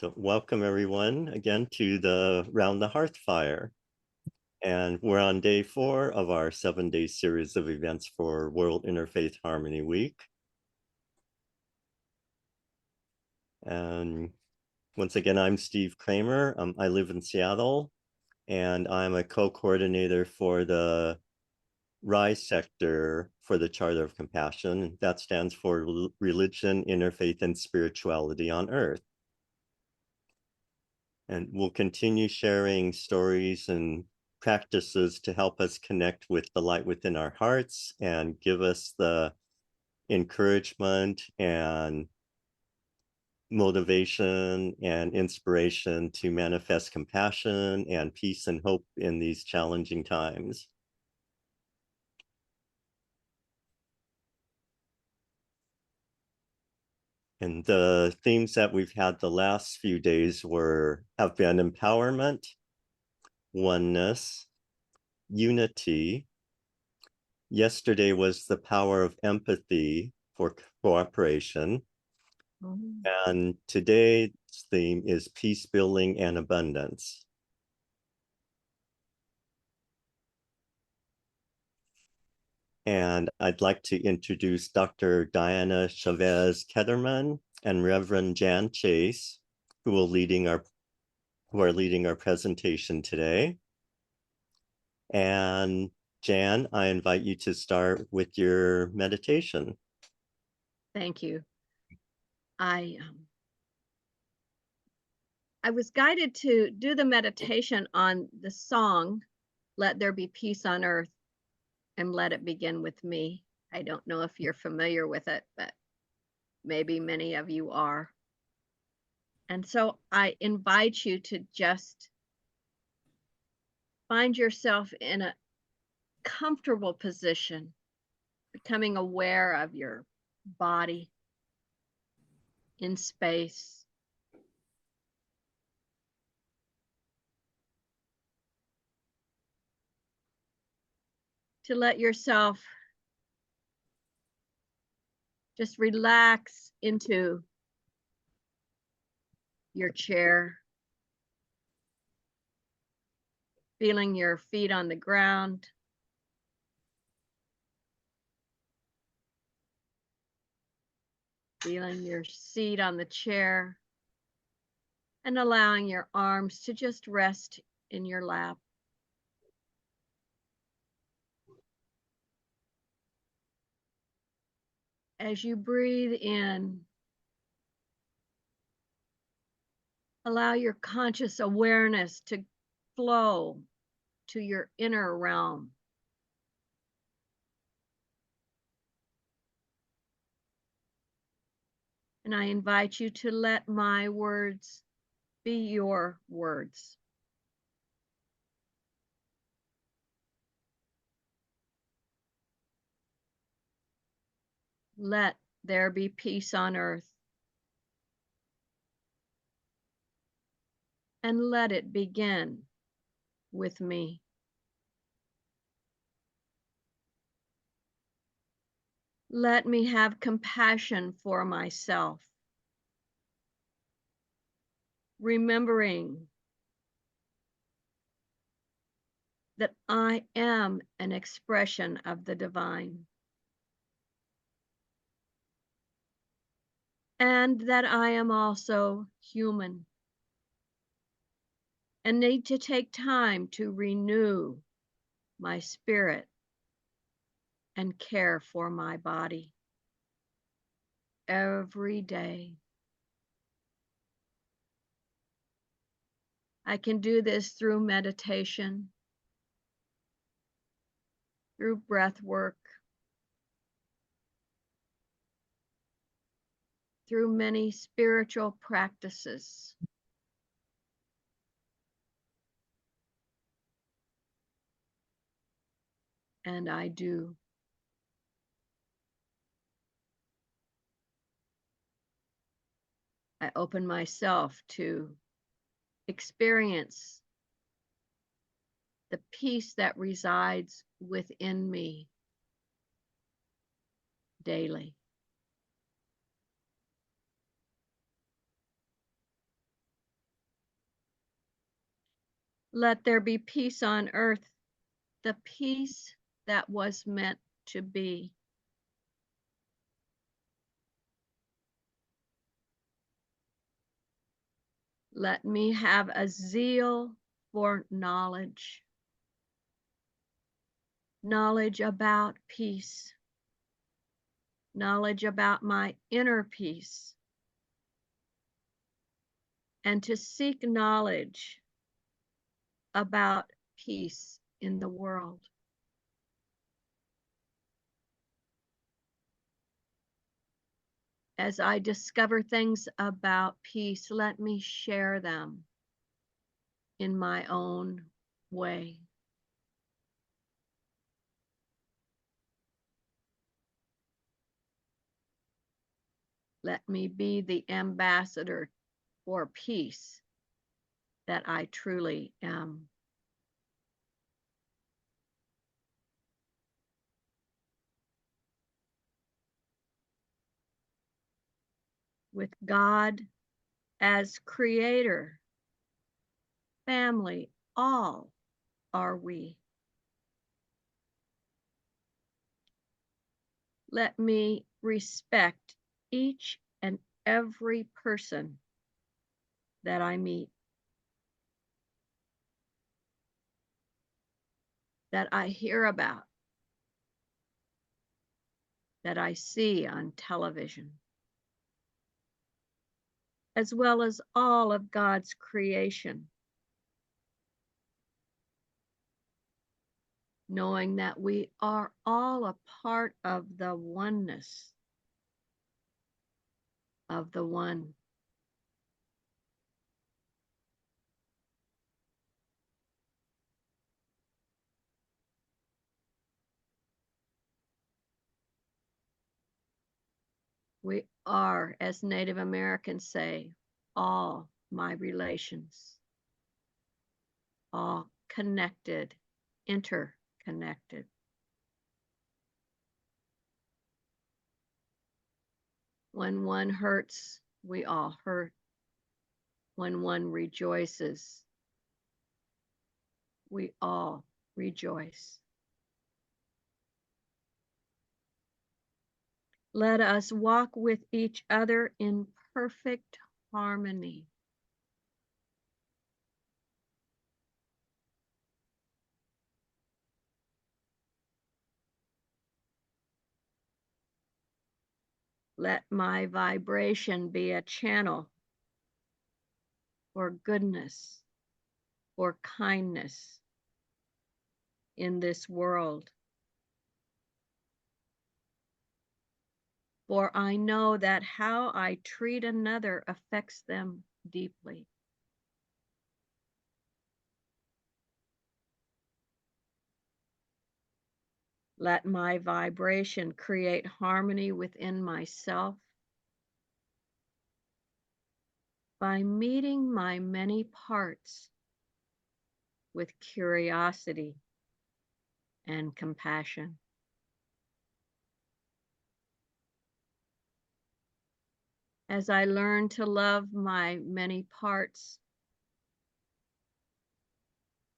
So welcome everyone again to the Round the Hearth Fire. And we're on day 4 of our 7-day series of events for World Interfaith Harmony Week. And once again, I'm Steve Kramer. I live in Seattle, and I'm a co-coordinator for the RISE sector for the Charter of Compassion. That stands for Religion, Interfaith, and Spirituality on Earth. And we'll continue sharing stories and practices to help us connect with the light within our hearts and give us the encouragement and motivation and inspiration to manifest compassion and peace and hope in these challenging times. And the themes that we've had the last few days have been empowerment, oneness, unity. Yesterday was the power of empathy for cooperation. And today's theme is peace building and abundance. And I'd like to introduce Dr. Diana Chavez Ketterman and Reverend Jan Chase, who are leading our presentation today. And Jan, I invite you to start with your meditation. Thank you. I was guided to do the meditation on the song, Let There Be Peace on Earth, and Let It Begin With Me. I don't know if you're familiar with it, but maybe many of you are. And so I invite you to just find yourself in a comfortable position, becoming aware of your body in space. To let yourself just relax into your chair, feeling your feet on the ground, feeling your seat on the chair, and allowing your arms to just rest in your lap. As you breathe in, allow your conscious awareness to flow to your inner realm. And I invite you to let my words be your words. Let there be peace on earth. And let it begin with me. Let me have compassion for myself, remembering that I am an expression of the divine, and that I am also human and need to take time to renew my spirit and care for my body every day. I can do this through meditation, through breath work, through many spiritual practices. And I do. I open myself to experience the peace that resides within me daily. Let there be peace on earth, the peace that was meant to be. Let me have a zeal for knowledge, knowledge about peace, knowledge about my inner peace, and to seek knowledge about peace in the world. As I discover things about peace, let me share them in my own way. Let me be the ambassador for peace that I truly am. With God as creator, family, all are we. Let me respect each and every person that I meet, that I hear about, that I see on television, as well as all of God's creation, knowing that we are all a part of the oneness of the one. We are, as Native Americans say, all my relations, all connected, interconnected. When one hurts, we all hurt. When one rejoices, we all rejoice. Let us walk with each other in perfect harmony. Let my vibration be a channel for goodness, for kindness in this world. For I know that how I treat another affects them deeply. Let my vibration create harmony within myself by meeting my many parts with curiosity and compassion. As I learn to love my many parts,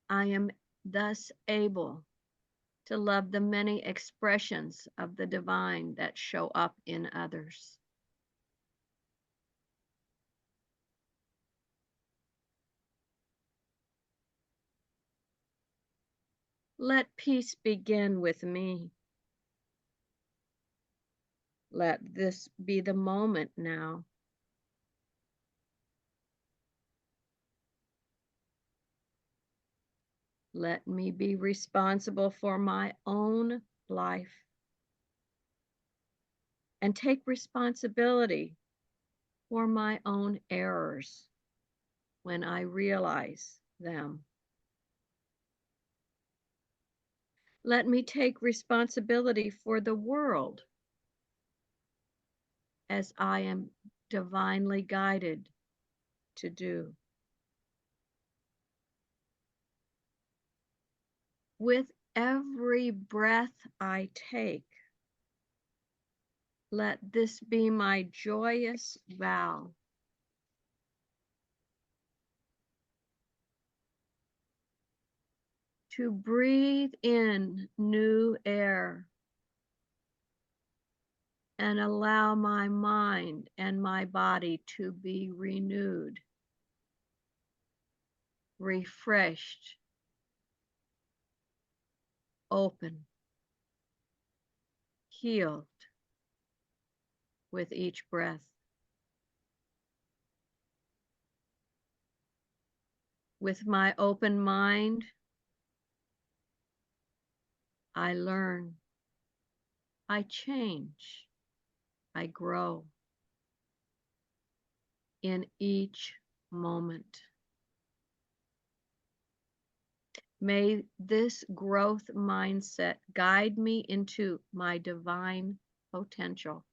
I am thus able to love the many expressions of the divine that show up in others. Let peace begin with me. Let this be the moment now. Let me be responsible for my own life and take responsibility for my own errors when I realize them. Let me take responsibility for the world as I am divinely guided to do. With every breath I take, let this be my joyous vow. to breathe in new air and allow my mind and my body to be renewed, refreshed, open, healed with each breath. With my open mind, I learn, I change, I grow in each moment. May this growth mindset guide me into my divine potential.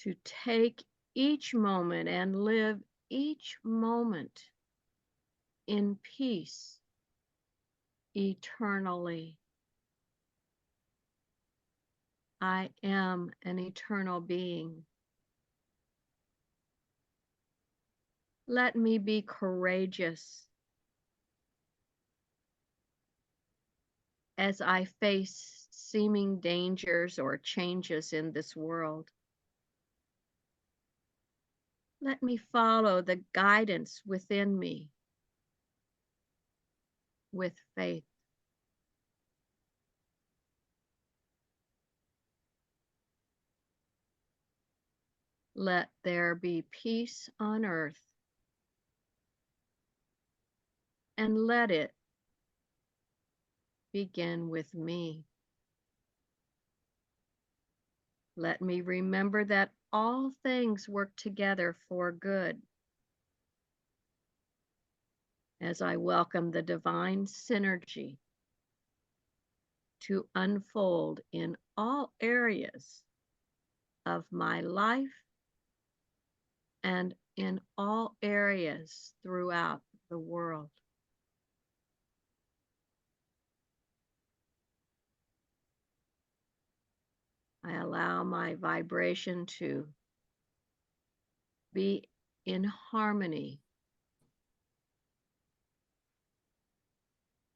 To take each moment and live each moment in peace eternally. I am an eternal being. Let me be courageous as I face seeming dangers or changes in this world. Let me follow the guidance within me with faith. Let there be peace on earth, and let it begin with me. Let me remember that all things work together for good as I welcome the divine synergy to unfold in all areas of my life and in all areas throughout the world. I allow my vibration to be in harmony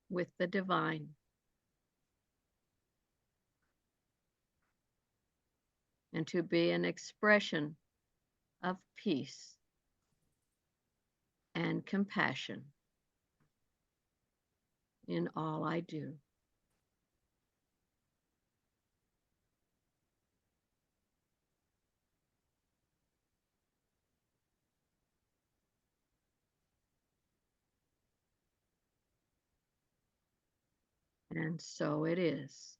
with the divine, and to be an expression of peace and compassion in all I do. And so it is.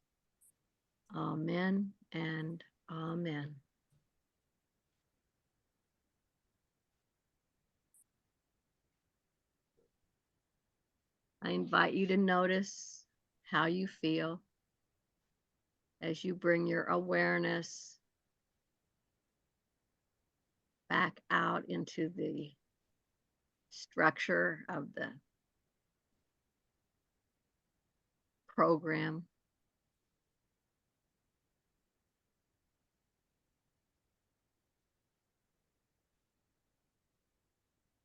Amen and amen. I invite you to notice how you feel as you bring your awareness back out into the structure of the program.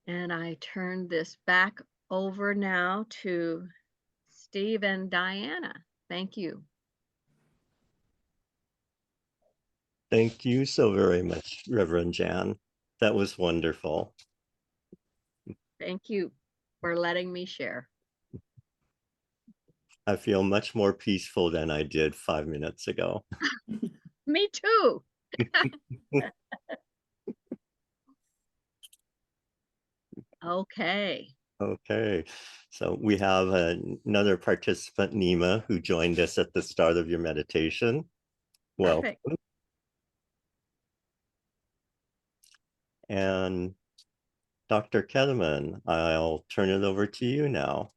And I turn this back over now to Steve and Diana. Thank you. Thank you so very much, Reverend Jan. That was wonderful. Thank you for letting me share. I feel much more peaceful than I did 5 minutes ago. Me too. Okay. Okay, so we have another participant, Nima, who joined us at the start of your meditation. Well, Perfect. and Dr. Ketterman, I'll turn it over to you now.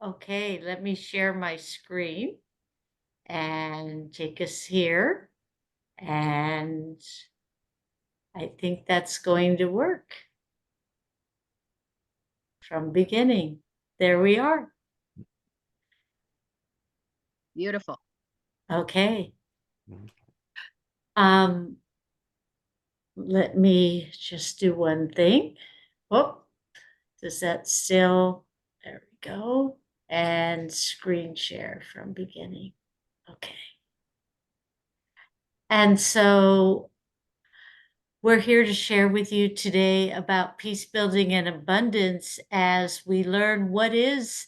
Okay, let me share my screen and take us here. And I think that's going to work. From beginning, there we are. Beautiful. Okay. let me just do one thing. Oh, does that still, there we go. And screen share from beginning. Okay. And so we're here to share with you today about peace building and abundance as we learn what is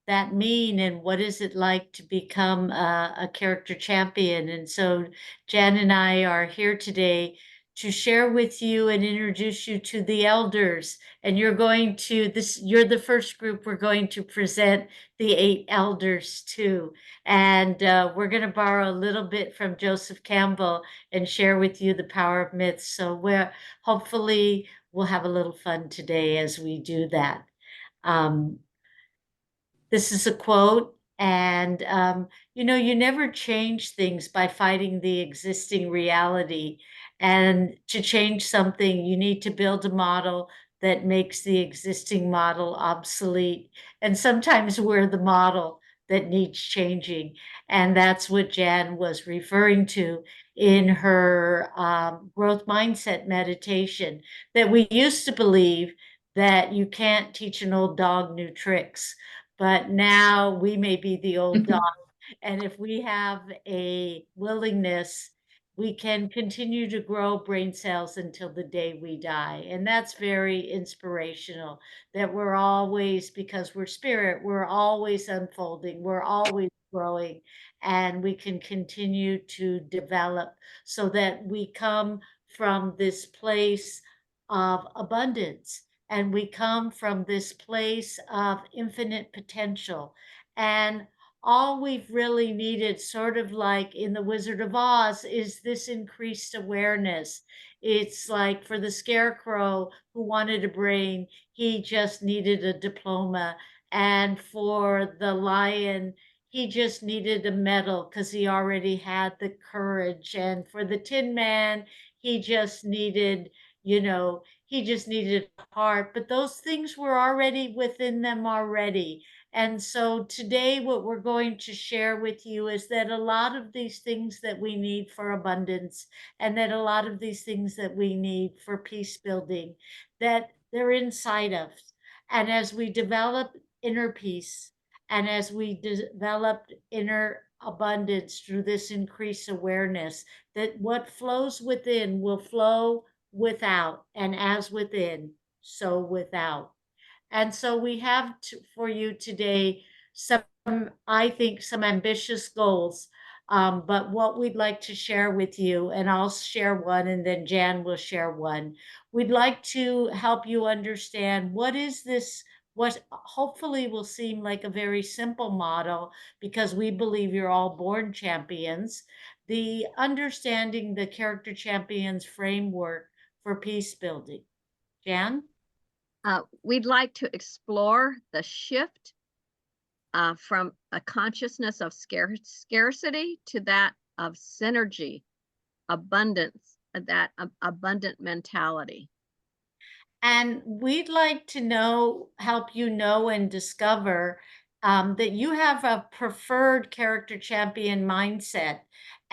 that mean and what is it like to become a character champion. And so Jan and I are here today to share with you and introduce you to the elders. And you're the first group we're going to present the 8 elders to. And we're going to borrow a little bit from Joseph Campbell and share with you the power of myths. So hopefully we'll have a little fun today as we do that. This is a quote, and you never change things by fighting the existing reality. And to change something, you need to build a model that makes the existing model obsolete. And sometimes we're the model that needs changing. And that's what Jan was referring to in her growth mindset meditation, that we used to believe that you can't teach an old dog new tricks. But now we may be the old dog. And if we have a willingness, we can continue to grow brain cells until the day we die. And that's very inspirational, that we're always, because we're spirit, we're always unfolding, we're always growing, and we can continue to develop so that we come from this place of abundance. And we come from this place of infinite potential. And all we've really needed, sort of like in The Wizard of Oz, is this increased awareness. It's like for the scarecrow who wanted a brain, he just needed a diploma. And for the lion, he just needed a medal because he already had the courage. And for the Tin Man, he just needed, he just needed a heart. But those things were already within them already. And so today, what we're going to share with you is that a lot of these things that we need for abundance, and that a lot of these things that we need for peace building, that they're inside us. And as we develop inner peace, and as we develop inner abundance through this increased awareness, that what flows within will flow without, and as within, so without. And so we have for you today some, I think, some ambitious goals. But what we'd like to share with you, and I'll share one, and then Jan will share one. We'd like to help you understand what is this, what hopefully will seem like a very simple model, because we believe you're all born champions. The understanding the character champions framework for peace building. Jan? We'd like to explore the shift from a consciousness of scarcity to that of synergy, abundance, that abundant mentality. And we'd like to help you know and discover that you have a preferred character champion mindset,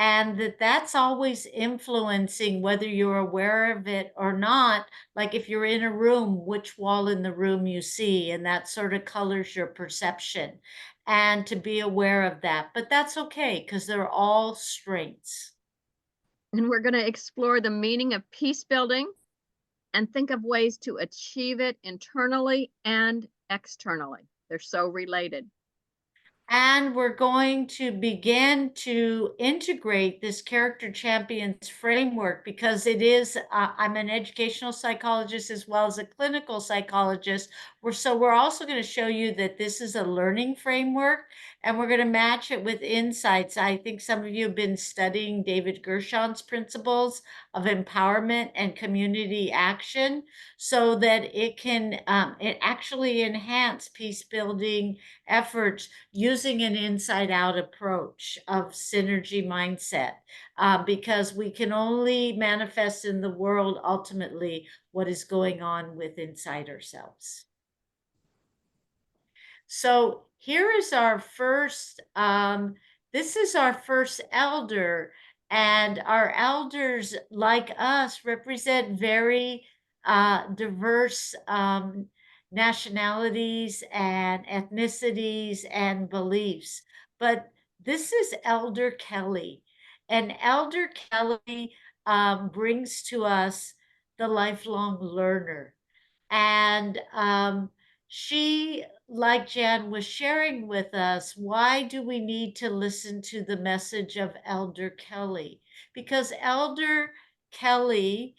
and that's always influencing whether you're aware of it or not. Like if you're in a room, which wall in the room you see, and that sort of colors your perception, and to be aware of that. But that's okay, because they're all strengths. And we're going to explore the meaning of peace building and think of ways to achieve it internally and externally. They're so related. And we're going to begin to integrate this character champions framework, because it is, I'm an educational psychologist as well as a clinical psychologist. We're also going to show you that this is a learning framework, and we're going to match it with insights. I think some of you have been studying David Gershon's principles of empowerment and community action, so that it can it actually enhance peace building efforts using an inside out approach of synergy mindset, because we can only manifest in the world ultimately what is going on with inside ourselves. So here is our first, this is our first elder, And our elders, like us, represent very diverse nationalities and ethnicities and beliefs. But this is Elder Kelly. And Elder Kelly brings to us the lifelong learner. And she, like Jan, was sharing with us, why do we need to listen to the message of Elder Kelly? Because Elder Kelly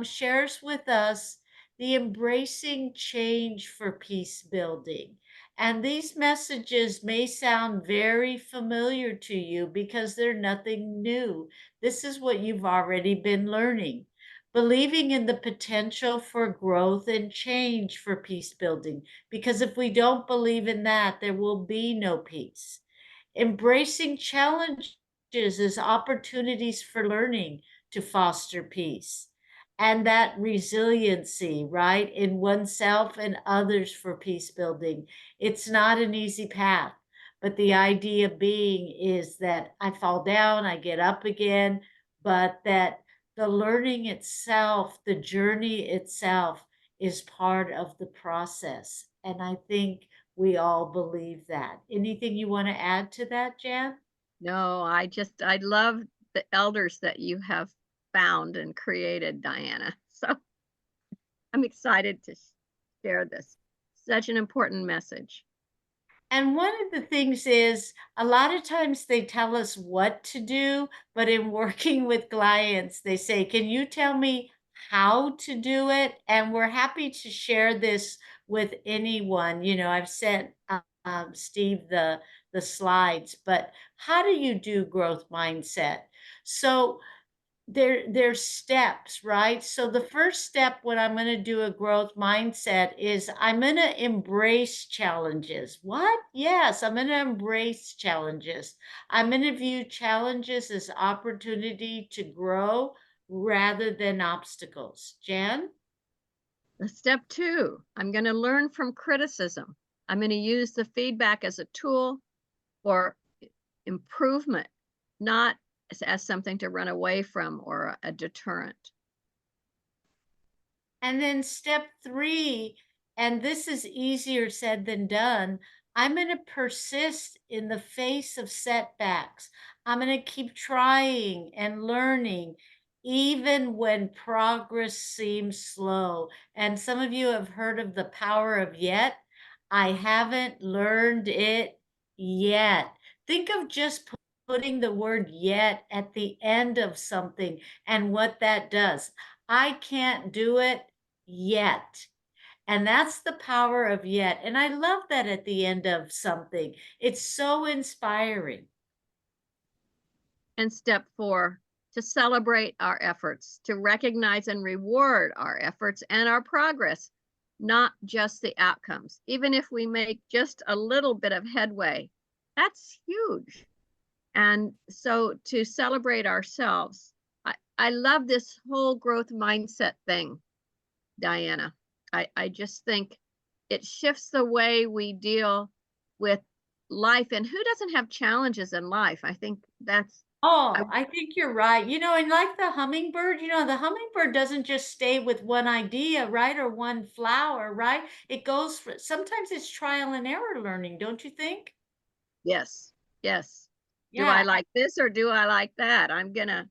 shares with us the embracing change for peace building. And these messages may sound very familiar to you because they're nothing new. This is what you've already been learning. Believing in the potential for growth and change for peace building. Because if we don't believe in that, there will be no peace. Embracing challenges as opportunities for learning to foster peace. And that resiliency, right, in oneself and others for peace building. It's not an easy path, but the idea being is that I fall down, I get up again, but that the learning itself, the journey itself, is part of the process. And I think we all believe that. Anything you want to add to that, Jan? No, I love the elders that you have found and created, Diana. So I'm excited to share this. Such an important message. And one of the things is a lot of times they tell us what to do, but in working with clients, they say, can you tell me how to do it? And we're happy to share this with anyone. You know, I've sent Steve the slides, but how do you do growth mindset? So there's steps, right? So the first step when I'm going to do a growth mindset is I'm going to embrace challenges. What? Yes, I'm going to embrace challenges. I'm going to view challenges as opportunity to grow rather than obstacles. Jan? Step 2, I'm going to learn from criticism. I'm going to use the feedback as a tool for improvement, not as something to run away from or a deterrent. And then step 3, and this is easier said than done, I'm going to persist in the face of setbacks. I'm going to keep trying and learning, even when progress seems slow. And some of you have heard of the power of yet. I haven't learned it yet. Think of just putting the word yet at the end of something and what that does. I can't do it yet. And that's the power of yet. And I love that at the end of something. It's so inspiring. And step 4, to celebrate our efforts, to recognize and reward our efforts and our progress, not just the outcomes. Even if we make just a little bit of headway, that's huge. And so to celebrate ourselves, I love this whole growth mindset thing, Diana. I just think it shifts the way we deal with life. And who doesn't have challenges in life? I think that's I think you're right. You know, and like the hummingbird, you know, the hummingbird doesn't just stay with one idea, right? Or one flower, right? It goes for, sometimes it's trial and error learning, don't you think? yes, yes. Do I Yeah. like this or do I like that? I'm gonna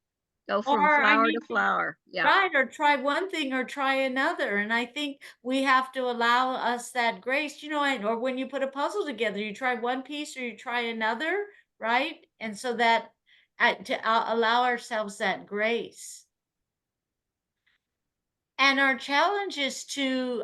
go from Or I flower to need to, flower. Yeah. right, or try one thing or try another. And I think we have to allow us that grace, you know, and, or when you put a puzzle together, you try one piece or you try another, right? And so that to allow ourselves that grace. And our challenge is to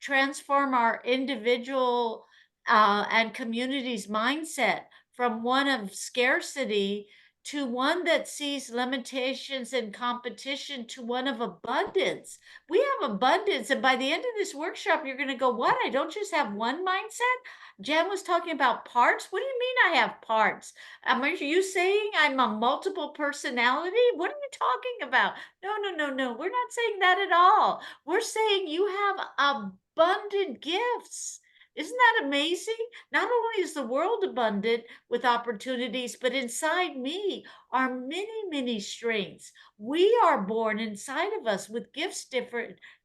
transform our individual and community's mindset from one of scarcity to one that sees limitations and competition to one of abundance. We have abundance. And by the end of this workshop, you're going to go, what? I don't just have one mindset? Jen was talking about parts. What do you mean I have parts? Are you saying I'm a multiple personality? What are you talking about? No, no, no, no. We're not saying that at all. We're saying you have abundant gifts. Isn't that amazing? Not only is the world abundant with opportunities, but inside me are many, many strengths. We are born inside of us with gifts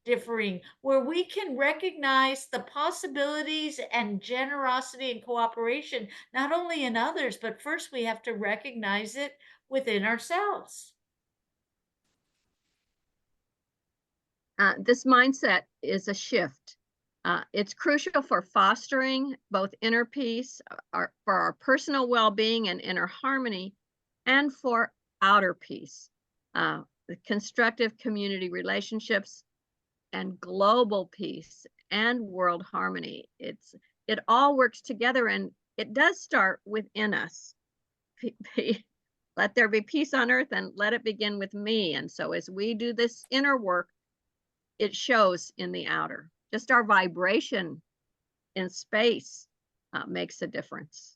differing, where we can recognize the possibilities and generosity and cooperation, not only in others, but first we have to recognize it within ourselves. This mindset is a shift. It's crucial for fostering both inner peace, for our personal well-being and inner harmony, and for outer peace, the constructive community relationships, and global peace and world harmony. It all works together, and it does start within us. Let there be peace on earth, and let it begin with me. And so as we do this inner work, it shows in the outer. Just our vibration in space makes a difference.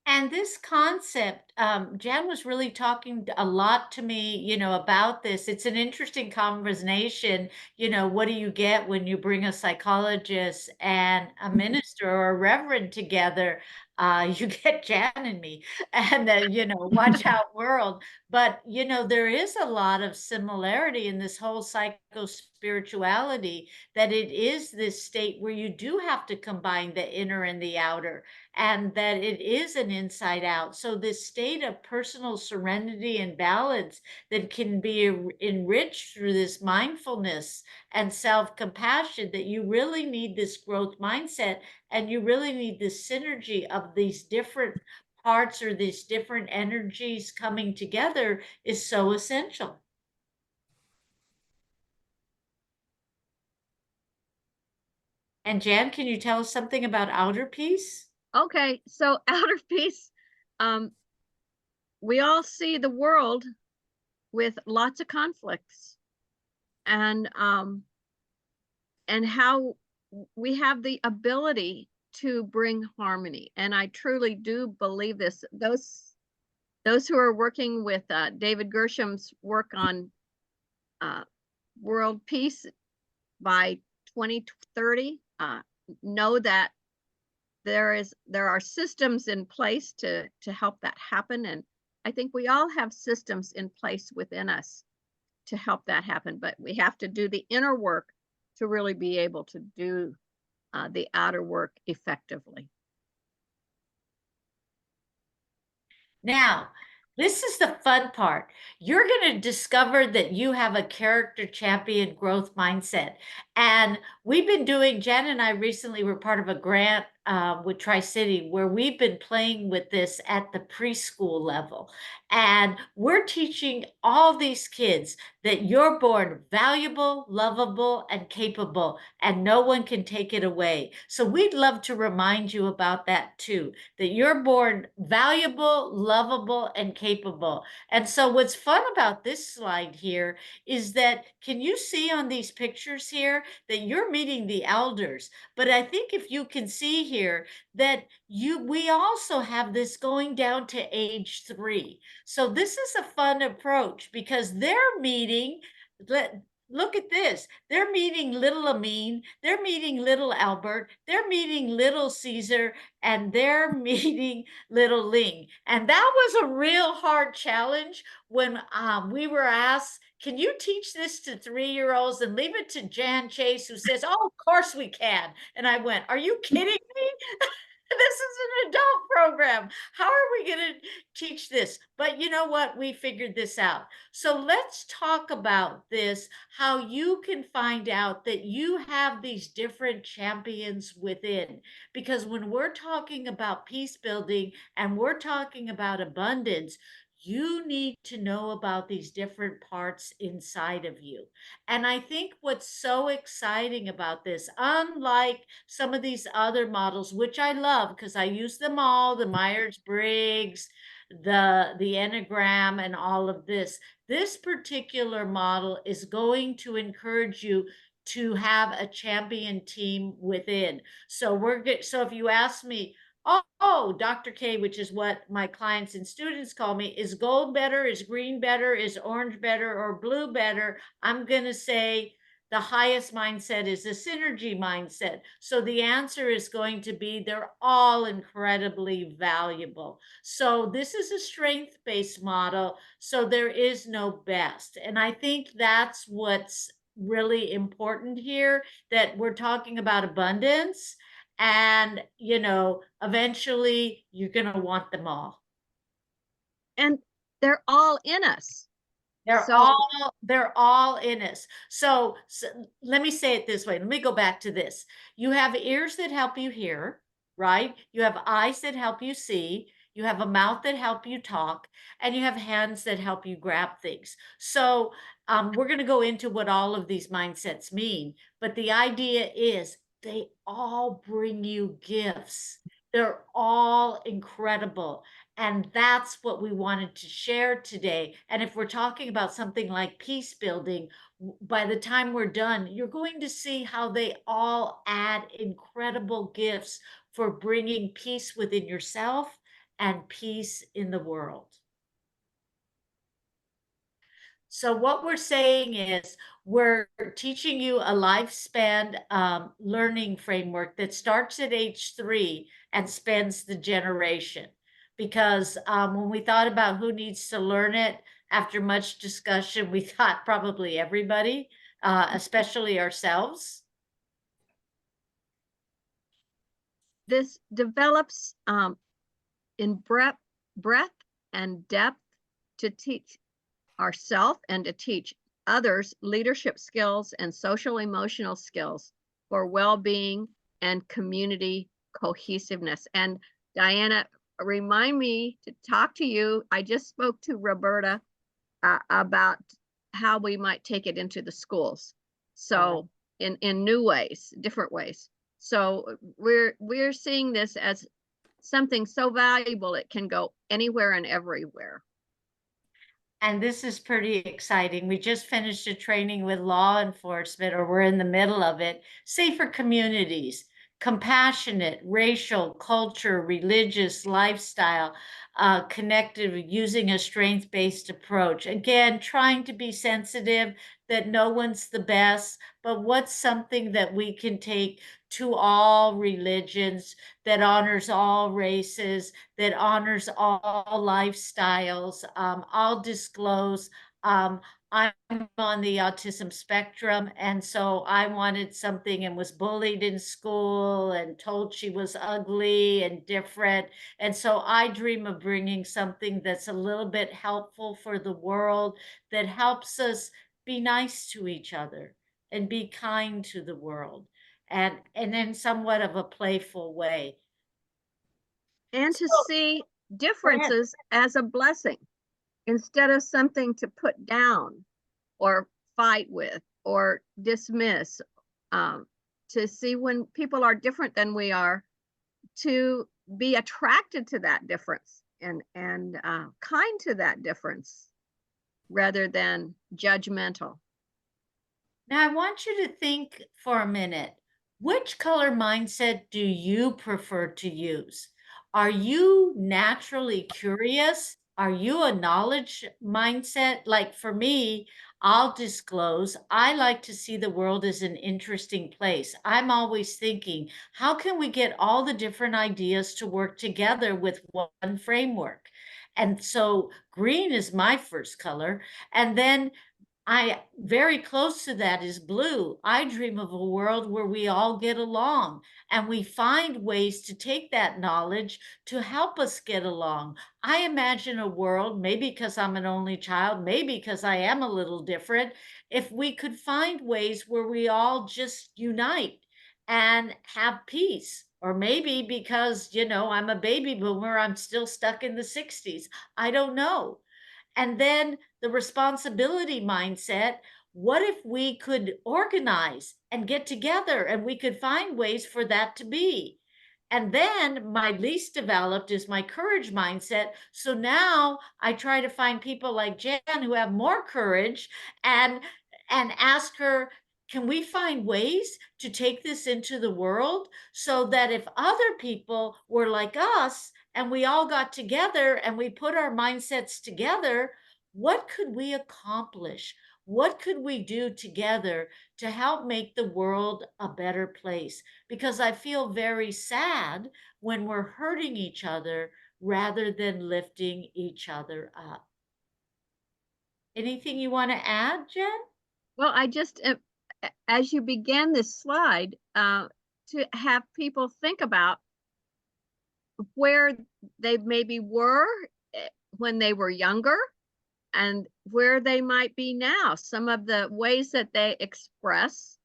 And this concept, Jan was really talking a lot to me, about this. It's an interesting conversation. What do you get when you bring a psychologist and a minister or a reverend together? You get Jan and me, and watch out world. But there is a lot of similarity in this whole psycho spirituality, that it is this state where you do have to combine the inner and the outer, and that it is an inside out. So this state of personal serenity and balance that can be enriched through this mindfulness and self-compassion, that you really need this growth mindset, and you really need this synergy of these different parts or these different energies coming together is so essential. And Jan, can you tell us something about outer peace? Okay, so outer peace, we all see the world with lots of conflicts, and how we have the ability to bring harmony. And I truly do believe this. Those who are working with David Gersham's work on world peace by 2030 know that there are systems in place to help that happen. And I think we all have systems in place within us to help that happen, but we have to do the inner work to really be able to do the outer work effectively. Now, this is the fun part. You're going to discover that you have a character champion growth mindset. And we've been doing, Jen and I recently were part of a grant with Tri-City, where we've been playing with this at the preschool level. And we're teaching all these kids that you're born valuable, lovable, and capable, and no one can take it away. So we'd love to remind you about that too, that you're born valuable, lovable, and capable. And so what's fun about this slide here is that, can you see on these pictures here that you're meeting the elders? But I think if you can see here that we also have this going down to age 3. So this is a fun approach, because they're meeting, look at this. They're meeting little Amin, they're meeting little Albert, they're meeting little Caesar, and they're meeting little Ling. And that was a real hard challenge when we were asked, can you teach this to 3-year-olds, and leave it to Jan Chase, who says, oh, of course we can. And I went, are you kidding me? This is an adult program. How are we going to teach this? But you know what? We figured this out. So let's talk about this, how you can find out that you have these different champions within. Because when we're talking about peace building and we're talking about abundance, you need to know about these different parts inside of you. And I think what's so exciting about this, unlike some of these other models, which I love because I use them all, the Myers-Briggs, the Enneagram, and all of this, this particular model is going to encourage you to have a champion team within. So so if you ask me, oh, Dr. K, which is what my clients and students call me, is gold better? Is green better? Is orange better? Or blue better? I'm going to say The highest mindset is a synergy mindset. So the answer is going to be they're all incredibly valuable. So this is a strength-based model. So there is no best. And I think that's what's really important here, that we're talking about abundance. And, eventually you're going to want them all. And they're all in us. They're So all in us. So let me say it this way. Let me go back to this. You have ears that help you hear, right? You have eyes that help you see. You have a mouth that help you talk, and you have hands that help you grab things. So we're going to go into what all of these mindsets mean, but the idea is they all bring you gifts. They're all incredible. And that's what we wanted to share today. And if we're talking about something like peace building, by the time we're done, you're going to see how they all add incredible gifts for bringing peace within yourself and peace in the world. So what we're saying is we're teaching you a lifespan learning framework that starts at age 3 and spans the generation. Because when we thought about who needs to learn it, after much discussion, we thought probably everybody, especially ourselves. this develops in breadth and depth to teach ourselves and to teach others leadership skills and social emotional skills for well-being and community cohesiveness. And Diana, remind me to talk to you. I just spoke to Roberta about how we might take it into the schools. So in new ways, different ways. So we're seeing this as something so valuable it can go anywhere and everywhere. And this is pretty exciting. We just finished a training with law enforcement, or we're in the middle of it. Safer communities, compassionate, racial, culture, religious, lifestyle, connected, using a strength-based approach. Again, trying to be sensitive that no one's the best, but what's something that we can take to all religions, that honors all races, that honors all lifestyles. I'll disclose, I'm on the autism spectrum, and so I wanted something and was bullied in school and told she was ugly and different. And so I dream of bringing something that's a little bit helpful for the world, that helps us be nice to each other and be kind to the world, and in somewhat of a playful way. And to So, see differences as a blessing instead of something to put down or fight with or dismiss. To see when people are different than we are, to be attracted to that difference and kind to that difference rather than judgmental. now I want you to think for a minute. Which color mindset do you prefer to use? Are you naturally curious? Are you a knowledge mindset? Like for me, I'll disclose, I like to see the world as an interesting place. I'm always thinking, how can we get all the different ideas to work together with one framework? And so green is my first color. And then very close to that is blue. I dream of a world where we all get along and we find ways to take that knowledge to help us get along. I imagine a world, maybe because I'm an only child, maybe because I am a little different, if we could find ways where we all just unite and have peace. Or maybe because, I'm a baby boomer, I'm still stuck in the 60s. I don't know. And then the responsibility mindset. What if we could organize and get together and we could find ways for that to be? And then my least developed is my courage mindset. So now I try to find people like Jan who have more courage and ask her, can we find ways to take this into the world so that if other people were like us and we all got together and we put our mindsets together, what could we accomplish? What could we do together to help make the world a better place? Because I feel very sad when we're hurting each other rather than lifting each other up. Anything you want to add, Jen? Well, I just, as you began this slide, to have people think about where they maybe were when they were younger and where they might be now. Some of the ways that they express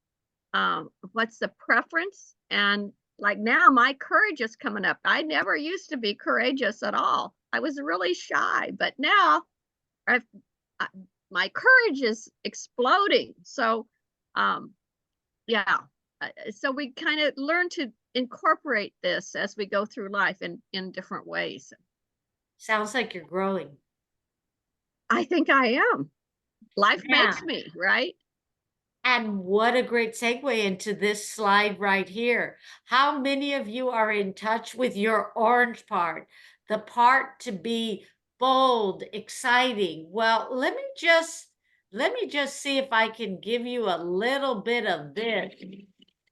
what's the preference. And like now, my courage is coming up. I never used to be courageous at all. I was really shy, but now I've, my courage is exploding. So, yeah. So we kind of learn to incorporate this as we go through life in different ways. Sounds like you're growing. I think I am. Life makes Yeah. me, right? And what a great segue into this slide right here. How many of you are in touch with your orange part, the part to be bold, exciting? Well, let me just see if I can give you a little bit of this.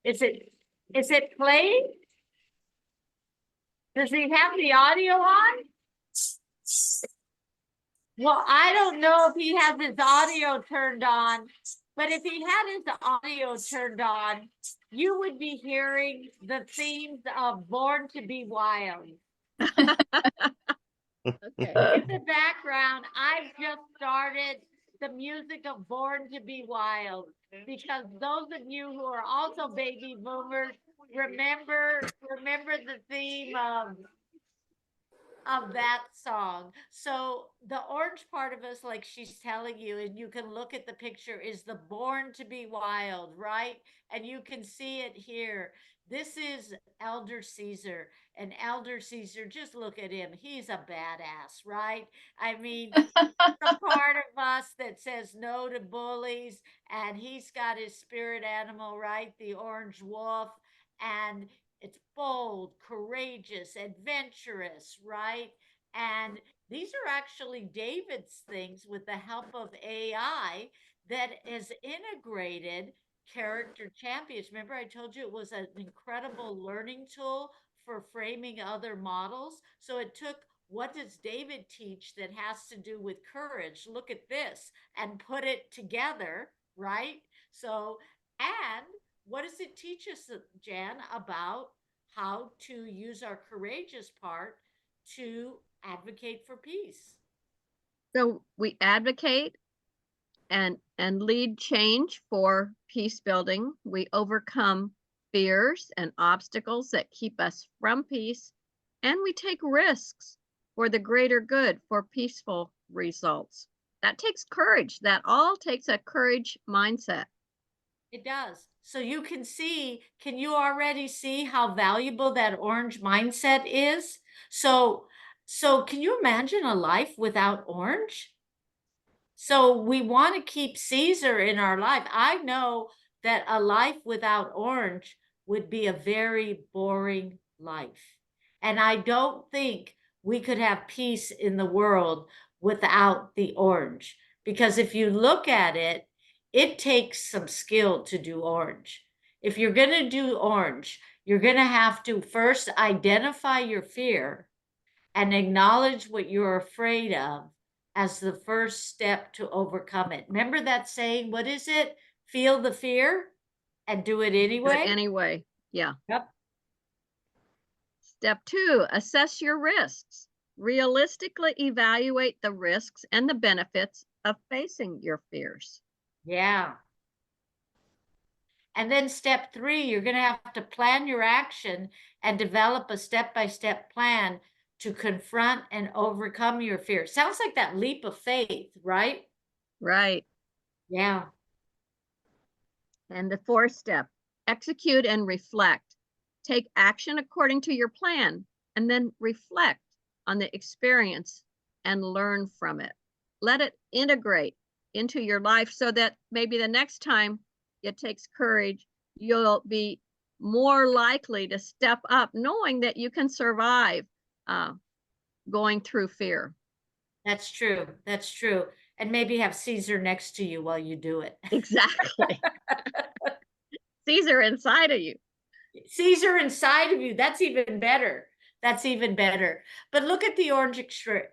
Is it playing? Does he have the audio on? Well, I don't know if he has his audio turned on, but if he had his audio turned on, you would be hearing the themes of Born to Be Wild. Okay. In the background, I've just started the music of Born to Be Wild, because those of you who are also baby boomers remember the theme of that song. So the orange part of us, like she's telling you, and you can look at the picture, is the Born to Be Wild, right? And you can see it here. This is Elder Caesar. And Elder Caesar, just look at him. He's a badass, right? I mean, the part of us that says no to bullies, and he's got his spirit animal, right? The orange wolf. And it's bold, courageous, adventurous, right? And these are actually David's things with the help of AI that is integrated character champions. Remember, I told you it was an incredible learning tool for framing other models. So it took, what does David teach that has to do with courage? Look at this, and put it together, right? So, and what does it teach us, Jan, about how to use our courageous part to advocate for peace? So we advocate and lead change for peace building. We overcome fears and obstacles that keep us from peace, and we take risks for the greater good, for peaceful results. That takes courage. That all takes a courage mindset. It does. So you can see, can you already see how valuable that orange mindset is? So can you imagine a life without orange? So we want to keep Caesar in our life. I know that a life without orange would be a very boring life. And I don't think we could have peace in the world without the orange. Because if you look at it, it takes some skill to do orange. If you're going to do orange, you're going to have to first identify your fear and acknowledge what you're afraid of as the first step to overcome it. Remember that saying, what is it? Feel the fear and do it anyway? Do it anyway. Yeah. Yep. Step 2, assess your risks. Realistically evaluate the risks and the benefits of facing your fears. Yeah. And then step 3, you're going to have to plan your action and develop a step-by-step plan to confront and overcome your fear. Sounds like that leap of faith, right? Right. Yeah. And the 4th step, execute and reflect. Take action according to your plan, and then reflect on the experience and learn from it. Let it integrate into your life so that maybe the next time it takes courage, you'll be more likely to step up knowing that you can survive going through fear. That's true. That's true. And maybe have Caesar next to you while you do it. Exactly. Caesar inside of you. Caesar inside of you. That's even better. That's even better. But look at the orange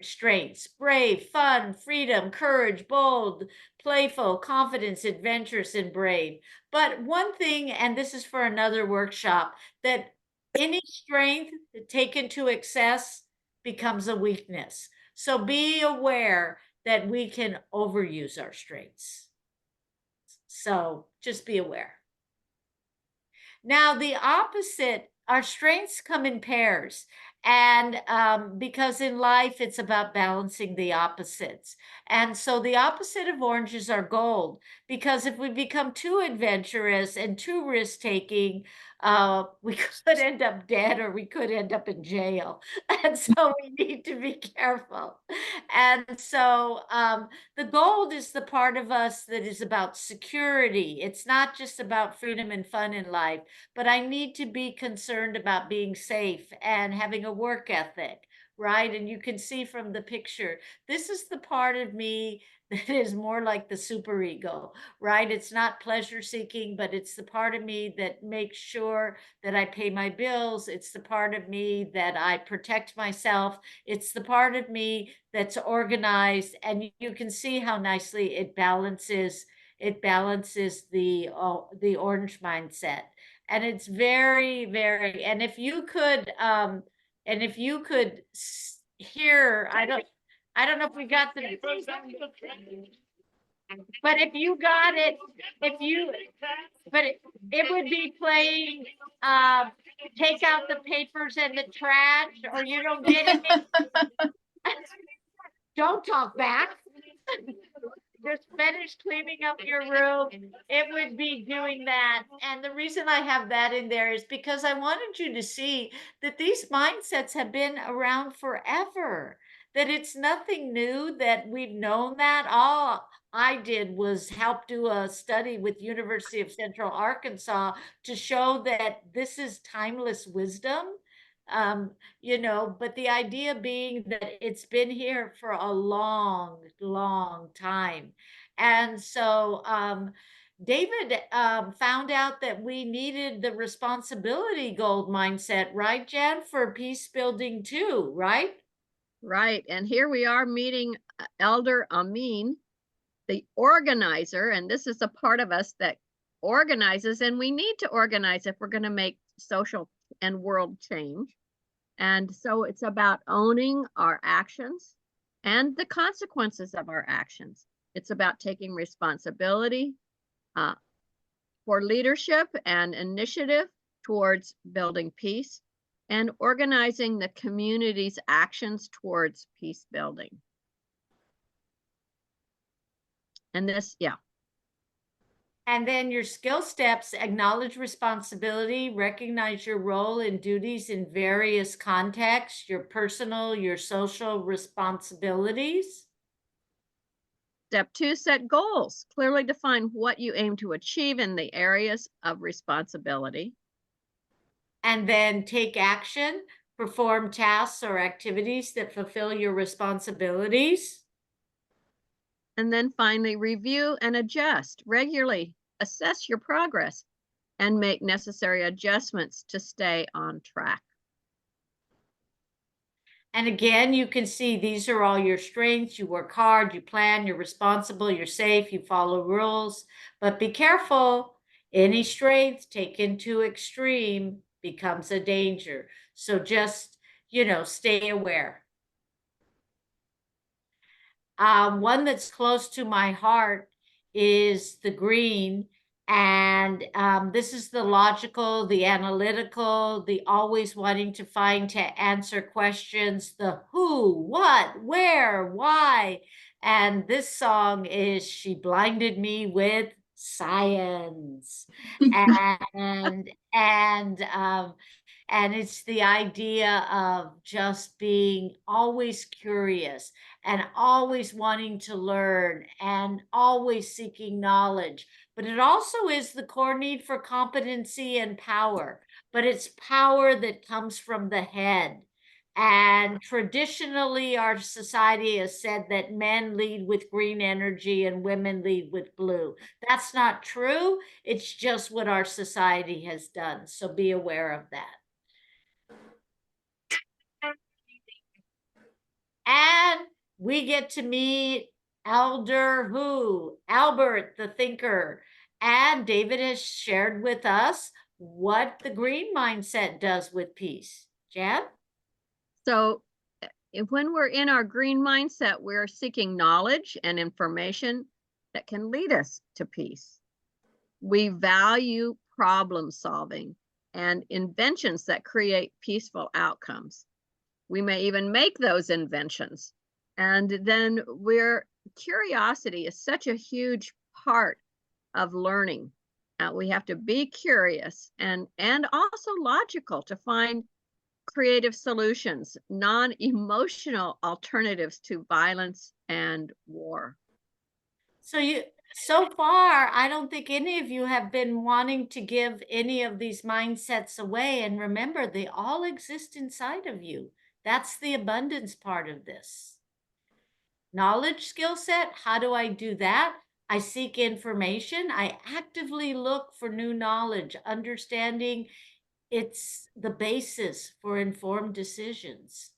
strengths: brave, fun, freedom, courage, bold, playful, confidence, adventurous, and brave. But one thing, and this is for another workshop, that any strength taken to excess becomes a weakness. So be aware that we can overuse our strengths. So just be aware. Now, the opposite, our strengths come in pairs. And because in life, it's about balancing the opposites. And so the opposite of orange is our gold. Because if we become too adventurous and too risk taking, we could end up dead or we could end up in jail. And so we need to be careful. And so the gold is the part of us that is about security. It's not just about freedom and fun in life, but I need to be concerned about being safe and having a work ethic, right? And you can see from the picture, this is the part of me that is more like the superego, right? It's not pleasure seeking, but it's the part of me that makes sure that I pay my bills. It's the part of me that I protect myself. It's the part of me that's organized. And you can see how nicely it balances the orange mindset. And it's very, very, and if you could hear, I don't know if we got the, but if you got it, but it would be playing, take out the papers and the trash, or you don't get it. Don't talk back. Just finish cleaning up your room. It would be doing that. And the reason I have that in there is because I wanted you to see that these mindsets have been around forever, that it's nothing new, that we've known that. All I did was help do a study with University of Central Arkansas to show that this is timeless wisdom. But the idea being that it's been here for a long, long time. And so David found out that we needed the responsibility gold mindset, right, Jen, for peace building too, right? Right. And here we are meeting Elder Amin, the organizer. And this is a part of us that organizes, and we need to organize if we're going to make social and world change. And so it's about owning our actions and the consequences of our actions. It's about taking responsibility for leadership and initiative towards building peace and organizing the community's actions towards peace building. And this, yeah. And then your skill steps: acknowledge responsibility, recognize your role and duties in various contexts, your personal, your social responsibilities. Step 2, set goals. Clearly define what you aim to achieve in the areas of responsibility. And then take action, perform tasks or activities that fulfill your responsibilities. And then finally, review and adjust. Regularly assess your progress and make necessary adjustments to stay on track. And again, you can see these are all your strengths. You work hard, you plan, you're responsible, you're safe, you follow rules. But be careful, any strength taken to extreme becomes a danger. So just, stay aware. One that's close to my heart is the green. And this is the logical, the analytical, the always wanting to find to answer questions, the who, what, where, why. And this song is She Blinded Me with Science. And it's the idea of just being always curious and always wanting to learn and always seeking knowledge. But it also is the core need for competency and power. But it's power that comes from the head. And traditionally, our society has said that men lead with green energy and women lead with blue. That's not true. It's just what our society has done. So be aware of that. And we get to meet Albert the thinker. And David has shared with us what the green mindset does with peace. Jan? So when we're in our green mindset, we're seeking knowledge and information that can lead us to peace. We value problem solving and inventions that create peaceful outcomes. We may even make those inventions. And then curiosity is such a huge part of learning. We have to be curious and also logical to find creative solutions, non-emotional alternatives to violence and war. So far, I don't think any of you have been wanting to give any of these mindsets away. And remember, they all exist inside of you. That's the abundance part of this. Knowledge skill set, how do I do that? I seek information. I actively look for new knowledge, understanding it's the basis for informed decisions.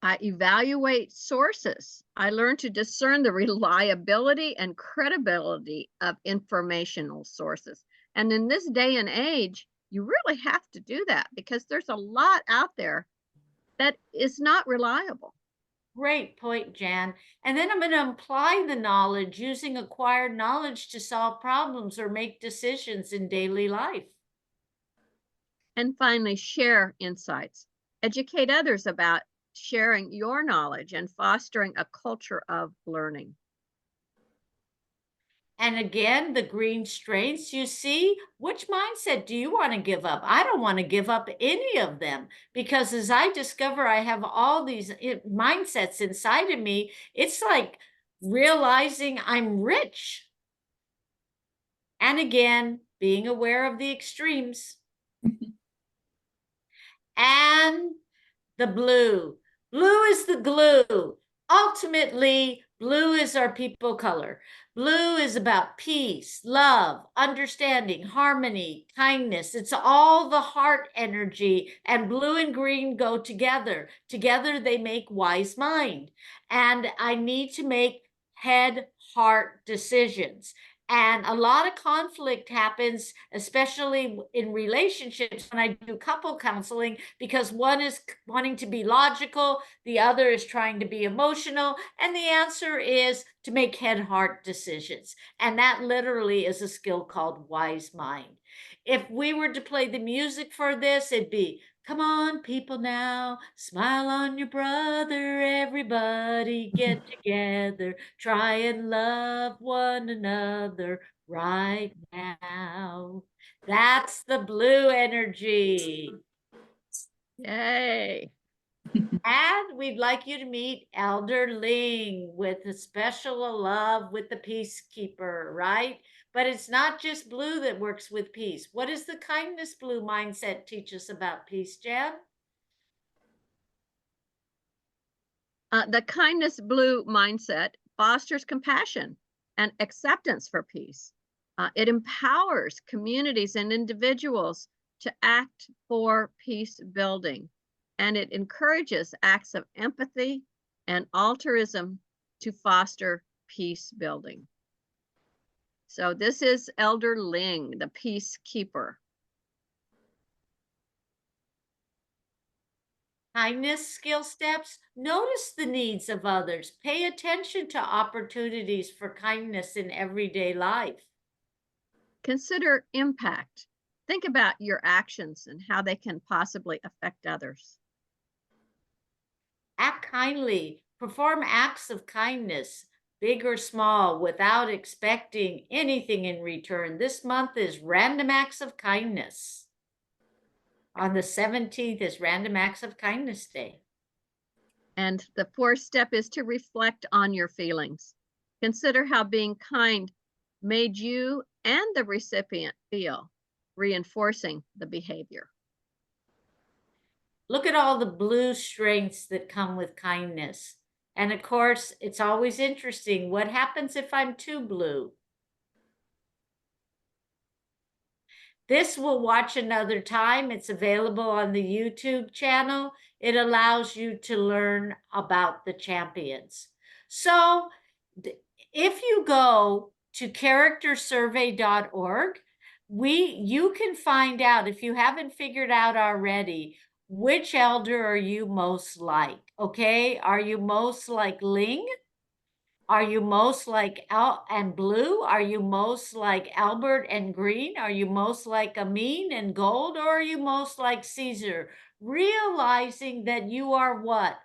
I evaluate sources. I learn to discern the reliability and credibility of informational sources. And in this day and age, you really have to do that because there's a lot out there that is not reliable. Great point, Jan. And then I'm going to apply the knowledge using acquired knowledge to solve problems or make decisions in daily life. And finally, share insights. Educate others about sharing your knowledge and fostering a culture of learning. And again, the green strengths, you see, which mindset do you want to give up? I don't want to give up any of them because as I discover I have all these mindsets inside of me, it's like realizing I'm rich. And again, being aware of the extremes. And the blue. Blue is the glue. Ultimately, blue is our people color. Blue is about peace, love, understanding, harmony, kindness. It's all the heart energy, and blue and green go together. Together, they make wise mind. And I need to make head, heart decisions. And a lot of conflict happens, especially in relationships when I do couple counseling, because one is wanting to be logical, the other is trying to be emotional. And the answer is to make head heart decisions. And that literally is a skill called wise mind. If we were to play the music for this, it'd be, come on, people now, smile on your brother, everybody get together, try and love one another right now. That's the blue energy. Yay. And we'd like you to meet Elder Ling with a special love with the peacekeeper, right? But it's not just blue that works with peace. What does the kindness blue mindset teach us about peace, Jan? The kindness blue mindset fosters compassion and acceptance for peace. It empowers communities and individuals to act for peace building, and it encourages acts of empathy and altruism to foster peace building. So this is Elder Ling, the peacekeeper. Kindness skill steps. Notice the needs of others. Pay attention to opportunities for kindness in everyday life. Consider impact. Think about your actions and how they can possibly affect others. Act kindly. Perform acts of kindness, big or small, without expecting anything in return. This month is Random Acts of Kindness. On the 17th is Random Acts of Kindness Day. And the fourth step is to reflect on your feelings. Consider how being kind made you and the recipient feel, reinforcing the behavior. Look at all the blue strengths that come with kindness. And of course, it's always interesting. What happens if I'm too blue? This we'll watch another time. It's available on the YouTube channel. It allows you to learn about the champions. So if you go to charactersurvey.org, you can find out, if you haven't figured out already, which elder are you most like, okay? Are you most like Ling? Are you most like Al and Blue? Are you most like Albert and Green? Are you most like Amin and Gold? Or are you most like Caesar? Realizing that you are what?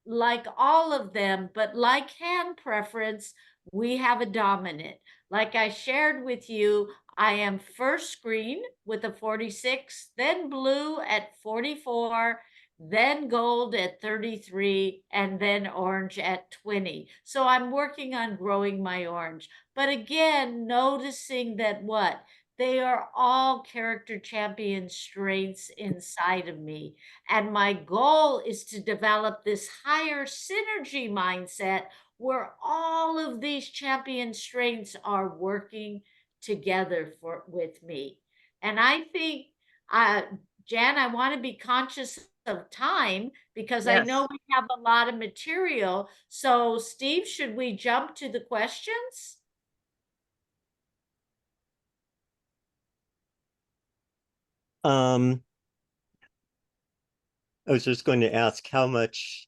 Like all of them, but like hand preference, we have a dominant. Like I shared with you, I am first green with a 46, then blue at 44, then gold at 33, and then orange at 20. So I'm working on growing my orange. But again, noticing that what? They are all character champion strengths inside of me. And my goal is to develop this higher synergy mindset where all of these champion strengths are working together with me. And I think, Jan, I want to be conscious of time because I know Yes. we have a lot of material. So, Steve, should we jump to the questions? I was just going to ask how much.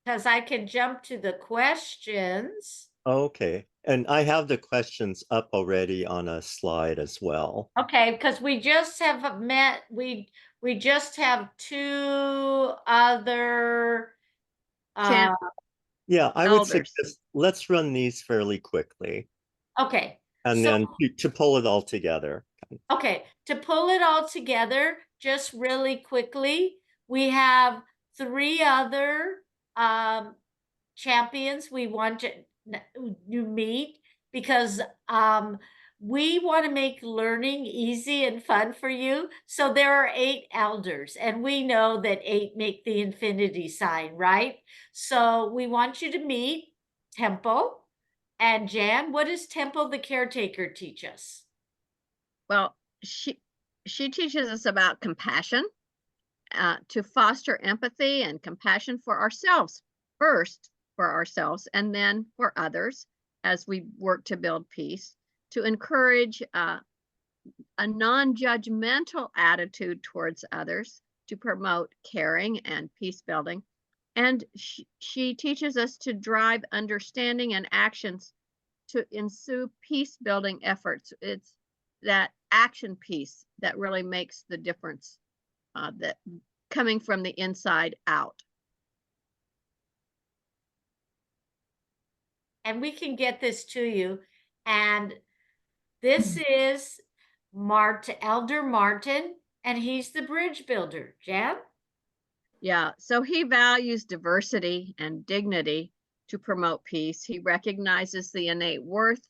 Because I can jump to the questions. Okay. And I have the questions up already on a slide as well. Okay, because we just have met, we just have two other Champ Yeah, I would elders. suggest let's run these fairly quickly okay. and So then to pull it all together. okay, to pull it all together, just really quickly, we have three other champions we want to you meet because we want to make learning easy and fun for you. So there are 8 elders, and we know that 8 make the infinity sign, right? So we want you to meet Temple and Jan. What does Temple the caretaker teach us? Well, she teaches us about compassion, to foster empathy and compassion for ourselves first, for ourselves, and then for others as we work to build peace, to encourage a non-judgmental attitude towards others, to promote caring and peace building. And she teaches us to drive understanding and actions to ensue peace building efforts. It's that action piece that really makes the difference, that coming from the inside out. And we can get this to you. And this is Elder Martin, and he's the bridge builder. Jan? Yeah, so he values diversity and dignity to promote peace. He recognizes the innate worth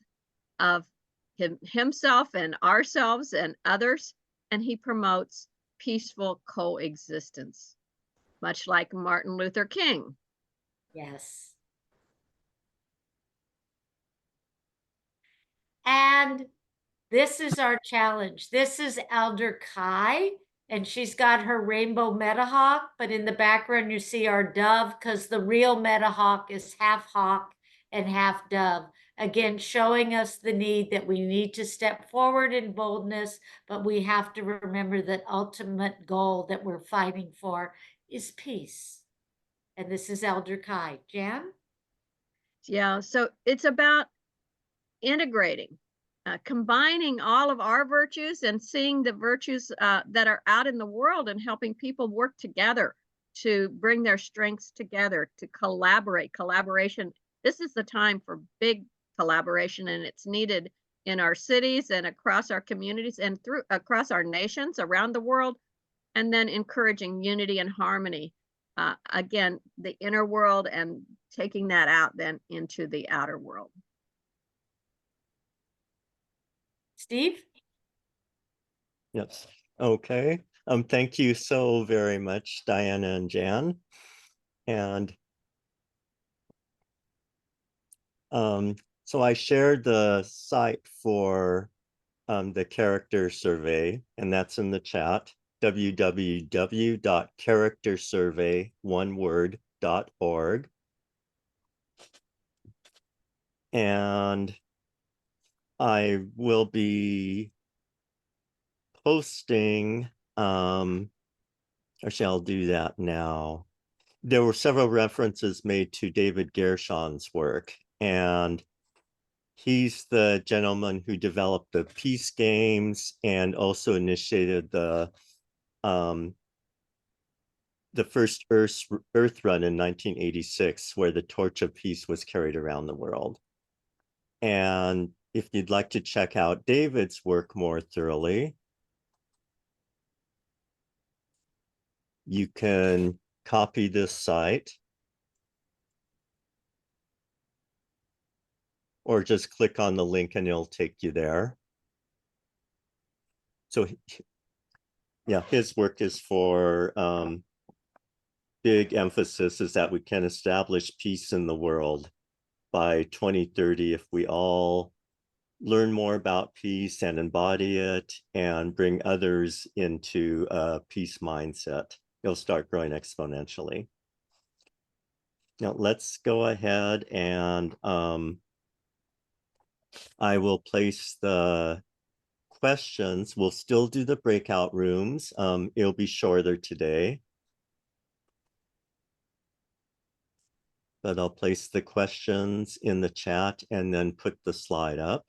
of himself and ourselves and others, and he promotes peaceful coexistence, much like Martin Luther King. Yes. And this is our challenge. This is Elder Kai, and she's got her rainbow metahawk, but in the background you see our dove because the real metahawk is half hawk and half dove. Again, showing us the need that we need to step forward in boldness, but we have to remember that ultimate goal that we're fighting for is peace. And this is Elder Kai. Jan? Yeah, so it's about integrating, combining all of our virtues and seeing the virtues that are out in the world and helping people work together to bring their strengths together, to collaborate. Collaboration, this is the time for big collaboration, and it's needed in our cities and across our communities and across our nations around the world, and then encouraging unity and harmony. Again, the inner world and taking that out then into the outer world. Steve? Yes. Okay. Thank you so very much, Diana and Jan. And so I shared the site for the character survey, and that's in the chat, www.charactersurvey.org. And I will be posting, actually I'll do that now. There were several references made to David Gershon's work, and he's the gentleman who developed the peace games and also initiated the first Earth run in 1986, where the torch of peace was carried around the world. And if you'd like to check out David's work more thoroughly, you can copy this site or just click on the link and it'll take you there. So yeah, his work is for big emphasis is that we can establish peace in the world by 2030 if we all learn more about peace and embody it and bring others into a peace mindset. It'll start growing exponentially. Now let's go ahead and I will place the questions. We'll still do the breakout rooms. It'll be shorter today. But I'll place the questions in the chat and then put the slide up.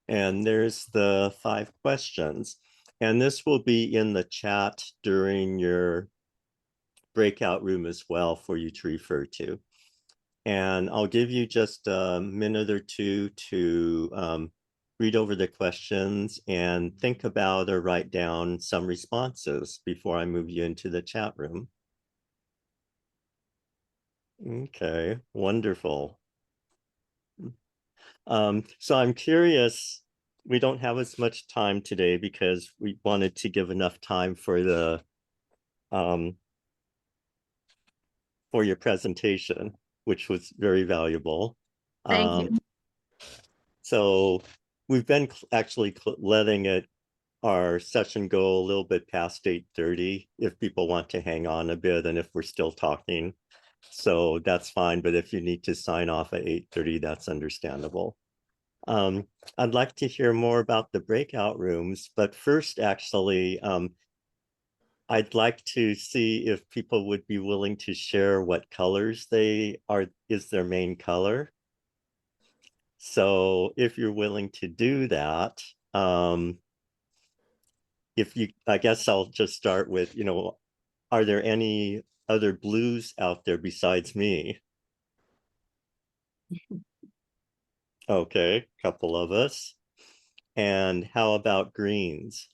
And there's the 5 questions. And this will be in the chat during your breakout room as well for you to refer to. And I'll give you just a minute or two to read over the questions and think about or write down some responses before I move you into the chat room. Okay, wonderful. So I'm curious, we don't have as much time today because we wanted to give enough time for the for your presentation, which was very valuable. Thank you. So we've been actually letting our session go a little bit past 8:30 if people want to hang on a bit and if we're still talking. So that's fine, but if you need to sign off at 8:30, that's understandable. I'd like to hear more about the breakout rooms, but first, actually, I'd like to see if people would be willing to share what colors is their main color. So if you're willing to do that, I guess I'll just start with, are there any other blues out there besides me? Okay, couple of us. And how about greens?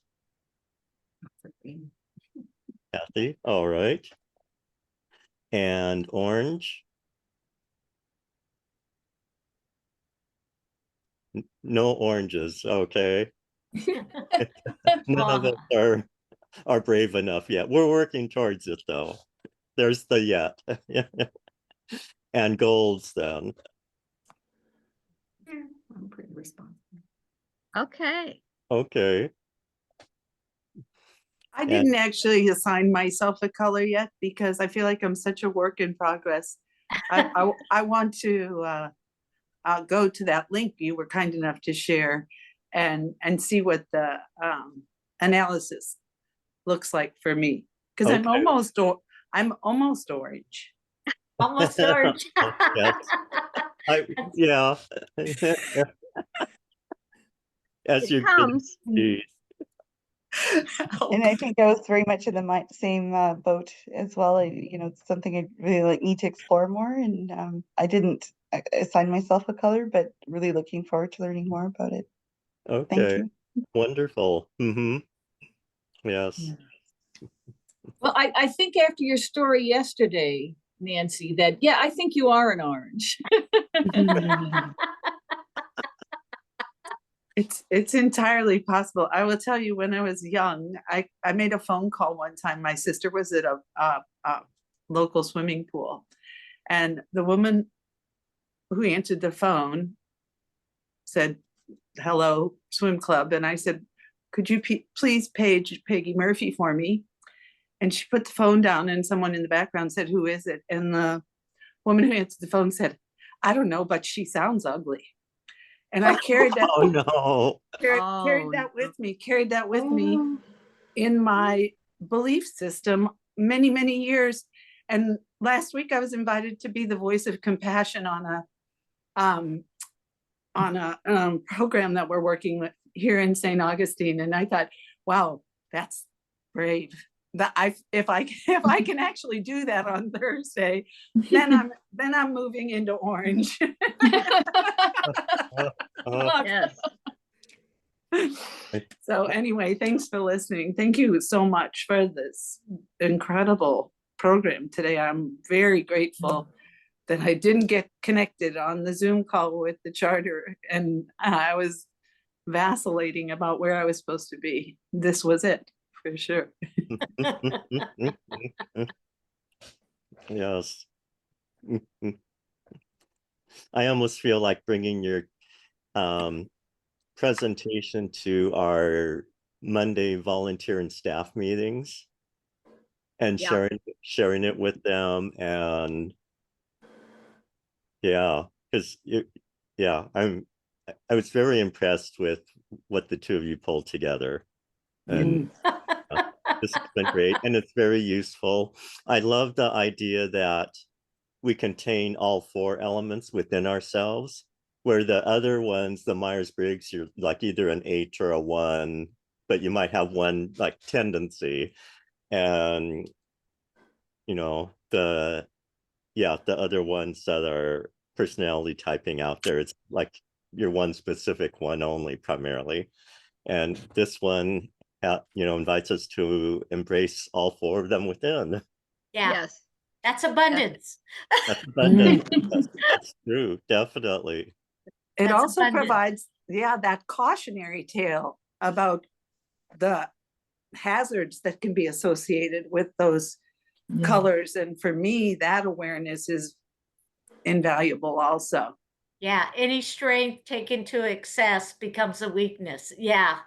Kathy, all right. And orange? No oranges, okay. None of us are brave enough yet. We're working towards it though. There's the yet. And golds then. I'm pretty responsible. Okay. Okay. I didn't actually assign myself a color yet because I feel like I'm such a work in progress. I want to go to that link you were kind enough to share and see what the analysis looks like for me, because Okay. I'm almost orange. Almost orange. Yeah. As you Comes. And I think I was very much in the same boat as well. It's something I really need to explore more, and I didn't assign myself a color, but really looking forward to learning more about it. Thank Okay, you. wonderful. Yes. Well, I think after your story yesterday, Nancy, that, yeah, I think you are an orange. It's entirely possible. I will tell you, when I was young, I made a phone call one time. My sister was at a local swimming pool, and the woman who answered the phone said, "Hello, swim club." And I said, "Could you please page Peggy Murphy for me?" And she put the phone down, and someone in the background said, "Who is it?" And the woman who answered the phone said, "I don't know, but she sounds ugly." And I carried that Oh, no. carried that with me in my belief system many years. And last week I was invited to be the voice of compassion on a program that we're working with here in St. Augustine. And I thought, wow, that's brave. That if I can actually do that on Thursday, then I'm moving into orange. Yes. So anyway, thanks for listening. Thank you so much for this incredible program today. I'm very grateful that I didn't get connected on the Zoom call with the charter, and I was vacillating about where I was supposed to be. This was it, for sure. Yes. I almost feel like bringing your presentation to our Monday volunteer and staff meetings and Yeah. sharing it with them. And yeah, because I was very impressed with what the two of you pulled together. And this has been great, and it's very useful. I love the idea that we contain all four elements within ourselves, where the other ones, the Myers-Briggs, you're like either an 8 or a 1, but you might have one like tendency. And the other ones that are personality typing out there, it's like your one specific one only primarily. And this one invites us to embrace all four of them within. Yeah, Yes. that's abundance. That's abundant. That's true, definitely. It That's also abundant. provides, that cautionary tale about the hazards that can be associated with those colors. And for me, that awareness is invaluable also. Yeah, any strength taken to excess becomes a weakness. Yeah,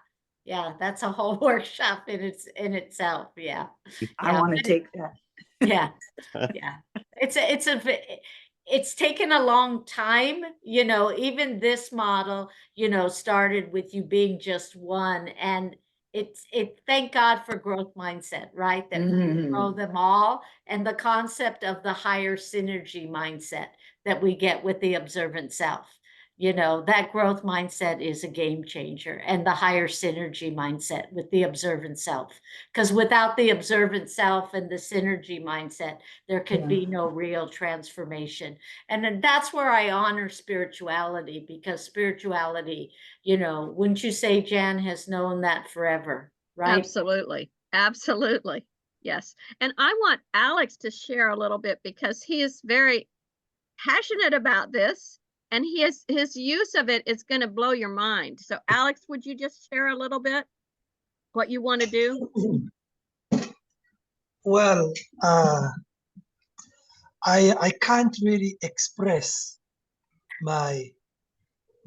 that's a whole workshop in itself. Yeah, I want to take that. yeah. It's taken a long time, even this model, started with you being just one, and thank God for growth mindset, right? That we grow them all, and the concept of the higher synergy mindset that we get with the observant self. That growth mindset is a game changer, and the higher synergy mindset with the observant self. Because without the observant self and the synergy mindset, there could be no real transformation. And then that's where I honor spirituality, because spirituality, wouldn't you say Jan has known that forever, right? Absolutely. Absolutely. Yes. And I want Alex to share a little bit, because he is very passionate about this, and his use of it is going to blow your mind. So Alex, would you just share a little bit what you want to do? Well, I can't really express my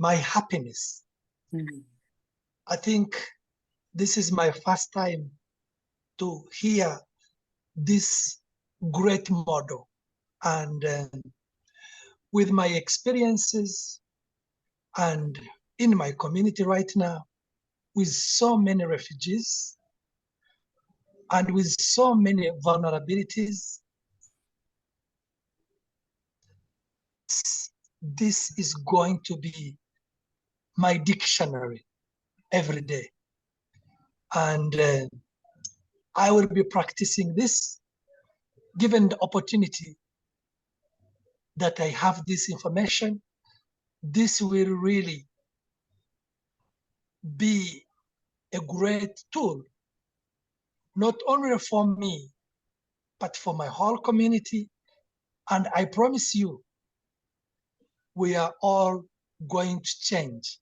happiness. I think this is my first time to hear this great model, and with my experiences and in my community right now, with so many refugees and with so many vulnerabilities, this is going to be my dictionary every day. And I will be practicing this given the opportunity that I have this information. This will really be a great tool, not only for me, but for my whole community. And I promise you, we are all going to change.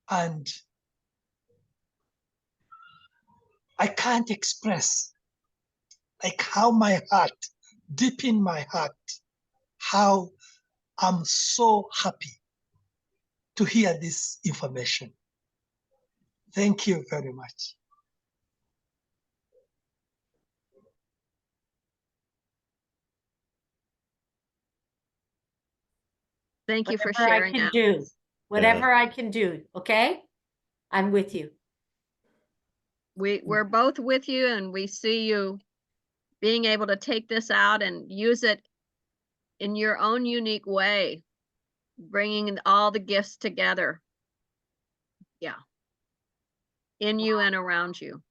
And I can't express like how my heart, deep in my heart, how I'm so happy to hear this information. Thank you very much. Thank you for Whatever I sharing, can Alex. do, whatever I can do, okay? I'm with you. We're both with you, and we see you being able to take this out and use it in your own unique way, bringing all the gifts together. Yeah. In you and around you.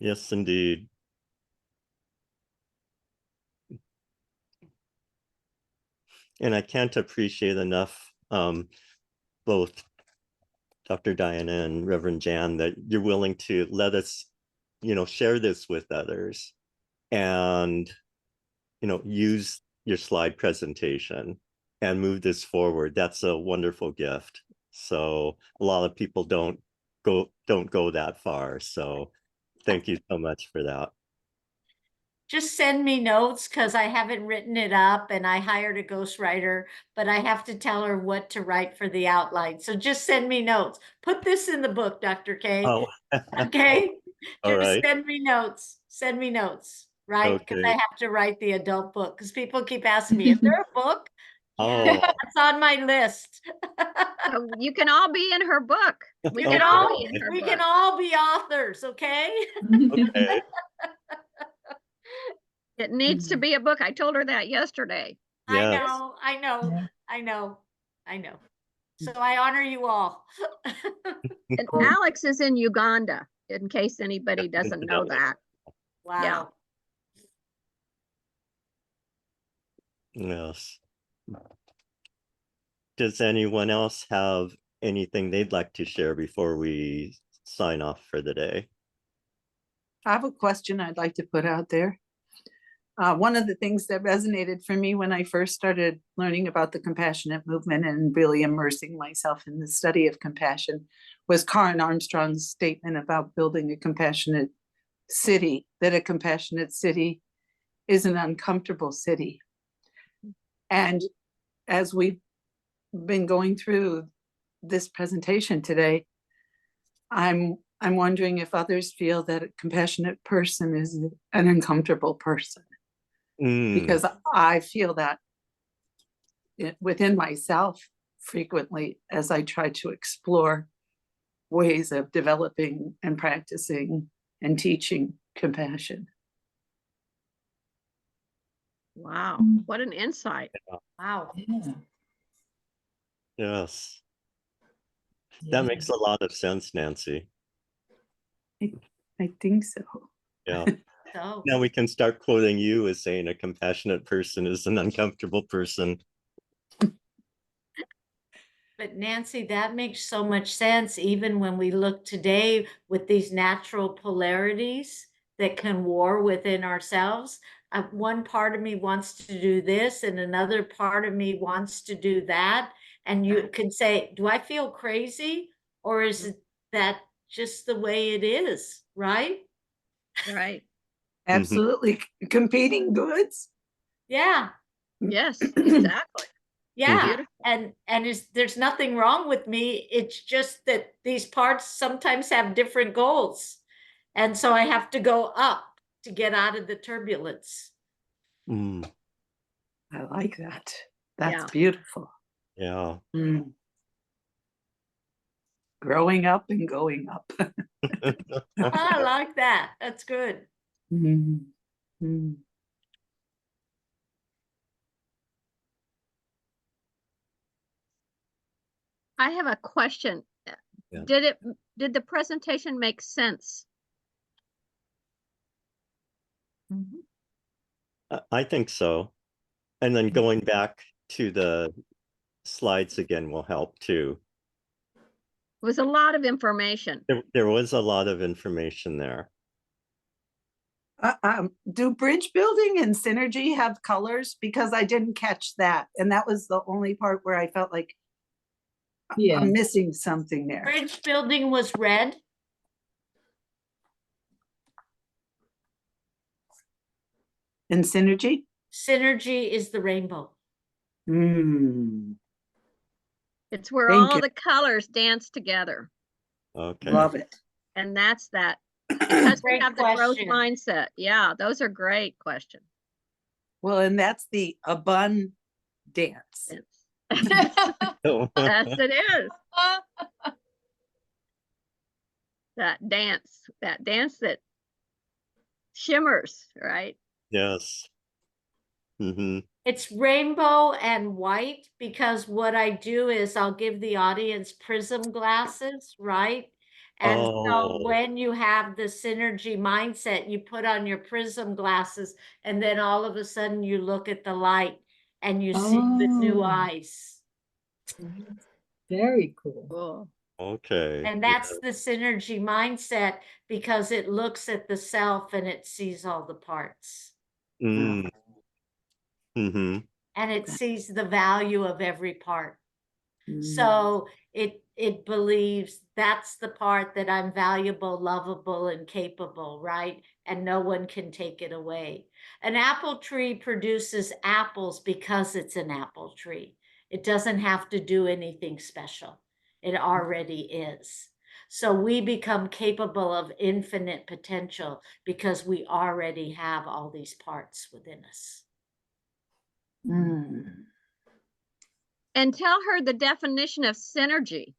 Yes, indeed. And I can't appreciate enough both Dr. Diane and Reverend Jan that you're willing to let us, share this with others and, use your slide presentation and move this forward. That's a wonderful gift. So a lot of people don't go that far. So thank you so much for that. Just send me notes because I haven't written it up and I hired a ghostwriter, but I have to tell her what to write for the outline. So just send me notes. Put this in the book, Dr. K. Oh, Okay? all Just right. send me notes. Send me notes, right? Because I Okay. have to write the adult book because people keep asking me, is there a book? Oh. Yeah, that's on my list. You can all be in her book. We You can can all all, be in her we book. can all be authors, okay? Okay. It needs to be a book. I told her that yesterday. I Yes. know, I know, Yeah. I know, I know. So I honor you all. And Alex is in Uganda, in case anybody doesn't know that. Wow. Yes. Does anyone else have anything they'd like to share before we sign off for the day? I have a question I'd like to put out there. One of the things that resonated for me when I first started learning about the compassionate movement and really immersing myself in the study of compassion was Karen Armstrong's statement about building a compassionate city, that a compassionate city is an uncomfortable city. And as we've been going through this presentation today, I'm wondering if others feel that a compassionate person is an uncomfortable person. Because I feel that within myself frequently as I try to explore ways of developing and practicing and teaching compassion. Wow, what an insight. Wow. Yeah. Yes. Yeah. That makes a lot of sense, Nancy. I think so. Yeah. So Now we can start quoting you as saying a compassionate person is an uncomfortable person. but Nancy, that makes so much sense, even when we look today with these natural polarities that can war within ourselves. One part of me wants to do this, and another part of me wants to do that. And you can say, do I feel crazy? Or is that just the way it is, right? Right. Absolutely. Competing goods. Yeah. Yes, exactly. Yeah. Beautiful. And there's nothing wrong with me. It's just that these parts sometimes have different goals. And so I have to go up to get out of the turbulence. Mm, I like that. That's Yeah. beautiful. yeah. Growing up and going up. I like that. That's good. I have a question. Yeah. Did the presentation make sense? I think so. And then going back to the slides again will help too. It was a lot of information. There was a lot of information there. Do bridge building and synergy have colors? Because I didn't catch that. And that was the only part where I felt like Yeah. I'm missing something there. Bridge building was red. And synergy? Synergy is the rainbow. It's where Thank all you. the colors dance together. Okay. Love it. And that's that, because we Great have the growth question. mindset. Yeah, those are great questions. Well, and that's the abun dance. Oh, Yes, it is. That dance that shimmers, right? yes. Mm-hmm. It's rainbow and white because what I do is I'll give the audience prism glasses, right? And so Oh. when you have the synergy mindset, you put on your prism glasses and then all of a sudden you look at the light and you see the new Oh. eyes. Very cool. Cool. Okay. And that's the synergy mindset because it looks at the self and it sees all the parts. Mm. Mm-hmm. And it sees the value of every part. Mm. So it believes that's the part that I'm valuable, lovable, and capable, right? And no one can take it away. An apple tree produces apples because it's an apple tree. It doesn't have to do anything special. It already is. So we become capable of infinite potential because we already have all these parts within us. And tell her the definition of synergy.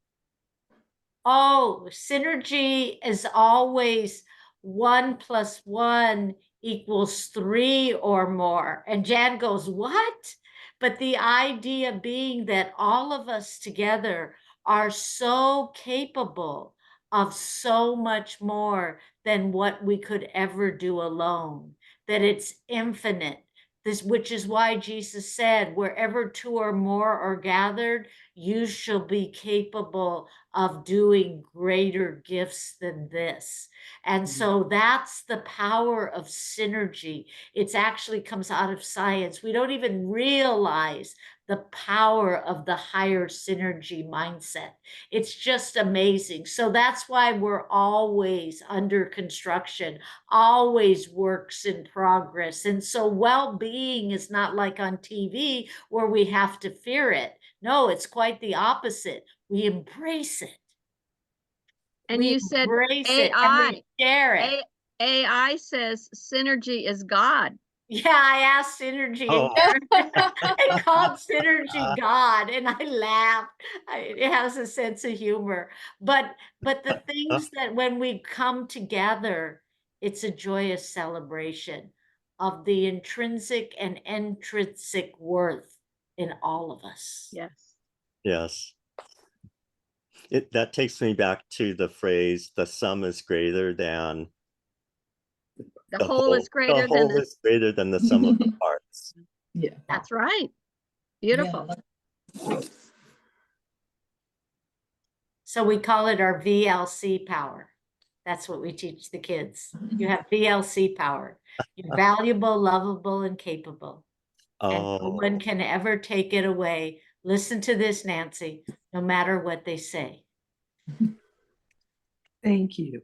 Oh, synergy is always 1 + 1 = 3 or more. And Jan goes, what? But the idea being that all of us together are so capable of so much more than what we could ever do alone, that it's infinite. This, which is why Jesus said, wherever 2 or more are gathered, you shall be capable of doing greater gifts than this. And so that's the power of synergy. It's actually comes out of science. We don't even realize the power of the higher synergy mindset. It's just amazing. So that's why we're always under construction, always works in progress. And so well-being is not like on TV where we have to fear it. No, it's quite the opposite. We embrace it. And We you said embrace it and AI. we share it. AI says synergy is God. Yeah, I asked Synergy Oh. and called Synergy God, and I laughed. It has a sense of humor. But the things that when we come together, it's a joyous celebration of the intrinsic and intrinsic worth in all of us. Yes. Yes. That takes me back to the phrase, the sum is greater than The whole is greater the than whole is greater than the sum of the parts. Yeah. That's right. Beautiful. Yeah. So we call it our VLC power. That's what we teach the kids. You have VLC power. You're valuable, lovable, and capable. And no Oh, one can ever take it away. Listen to this, Nancy, no matter what they say. Thank you.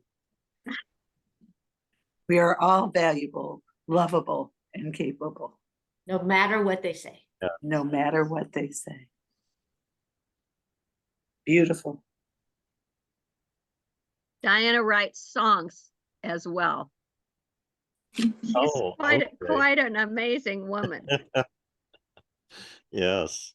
We are all valuable, lovable, and capable, No matter what they say. no matter what they say. Beautiful. Diana writes songs as well. She's Oh, quite, okay. quite an amazing woman. Yes.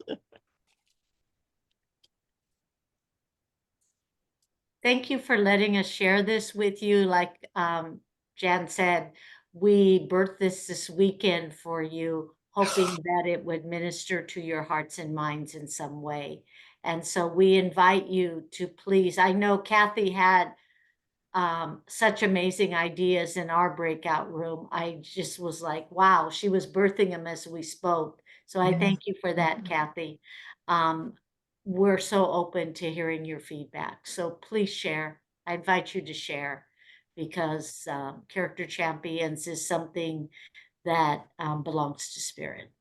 Thank you for letting us share this with you. Like Jan said, we birthed this weekend for you, hoping that it would minister to your hearts and minds in some way. And so we invite you to please, I know Kathy had such amazing ideas in our breakout room. I just was like, wow, she was birthing them as we spoke. So I Yeah. thank you for that, Kathy. We're so open to hearing your feedback. So please share. I invite you to share because Character Champions is something that belongs to Spirit.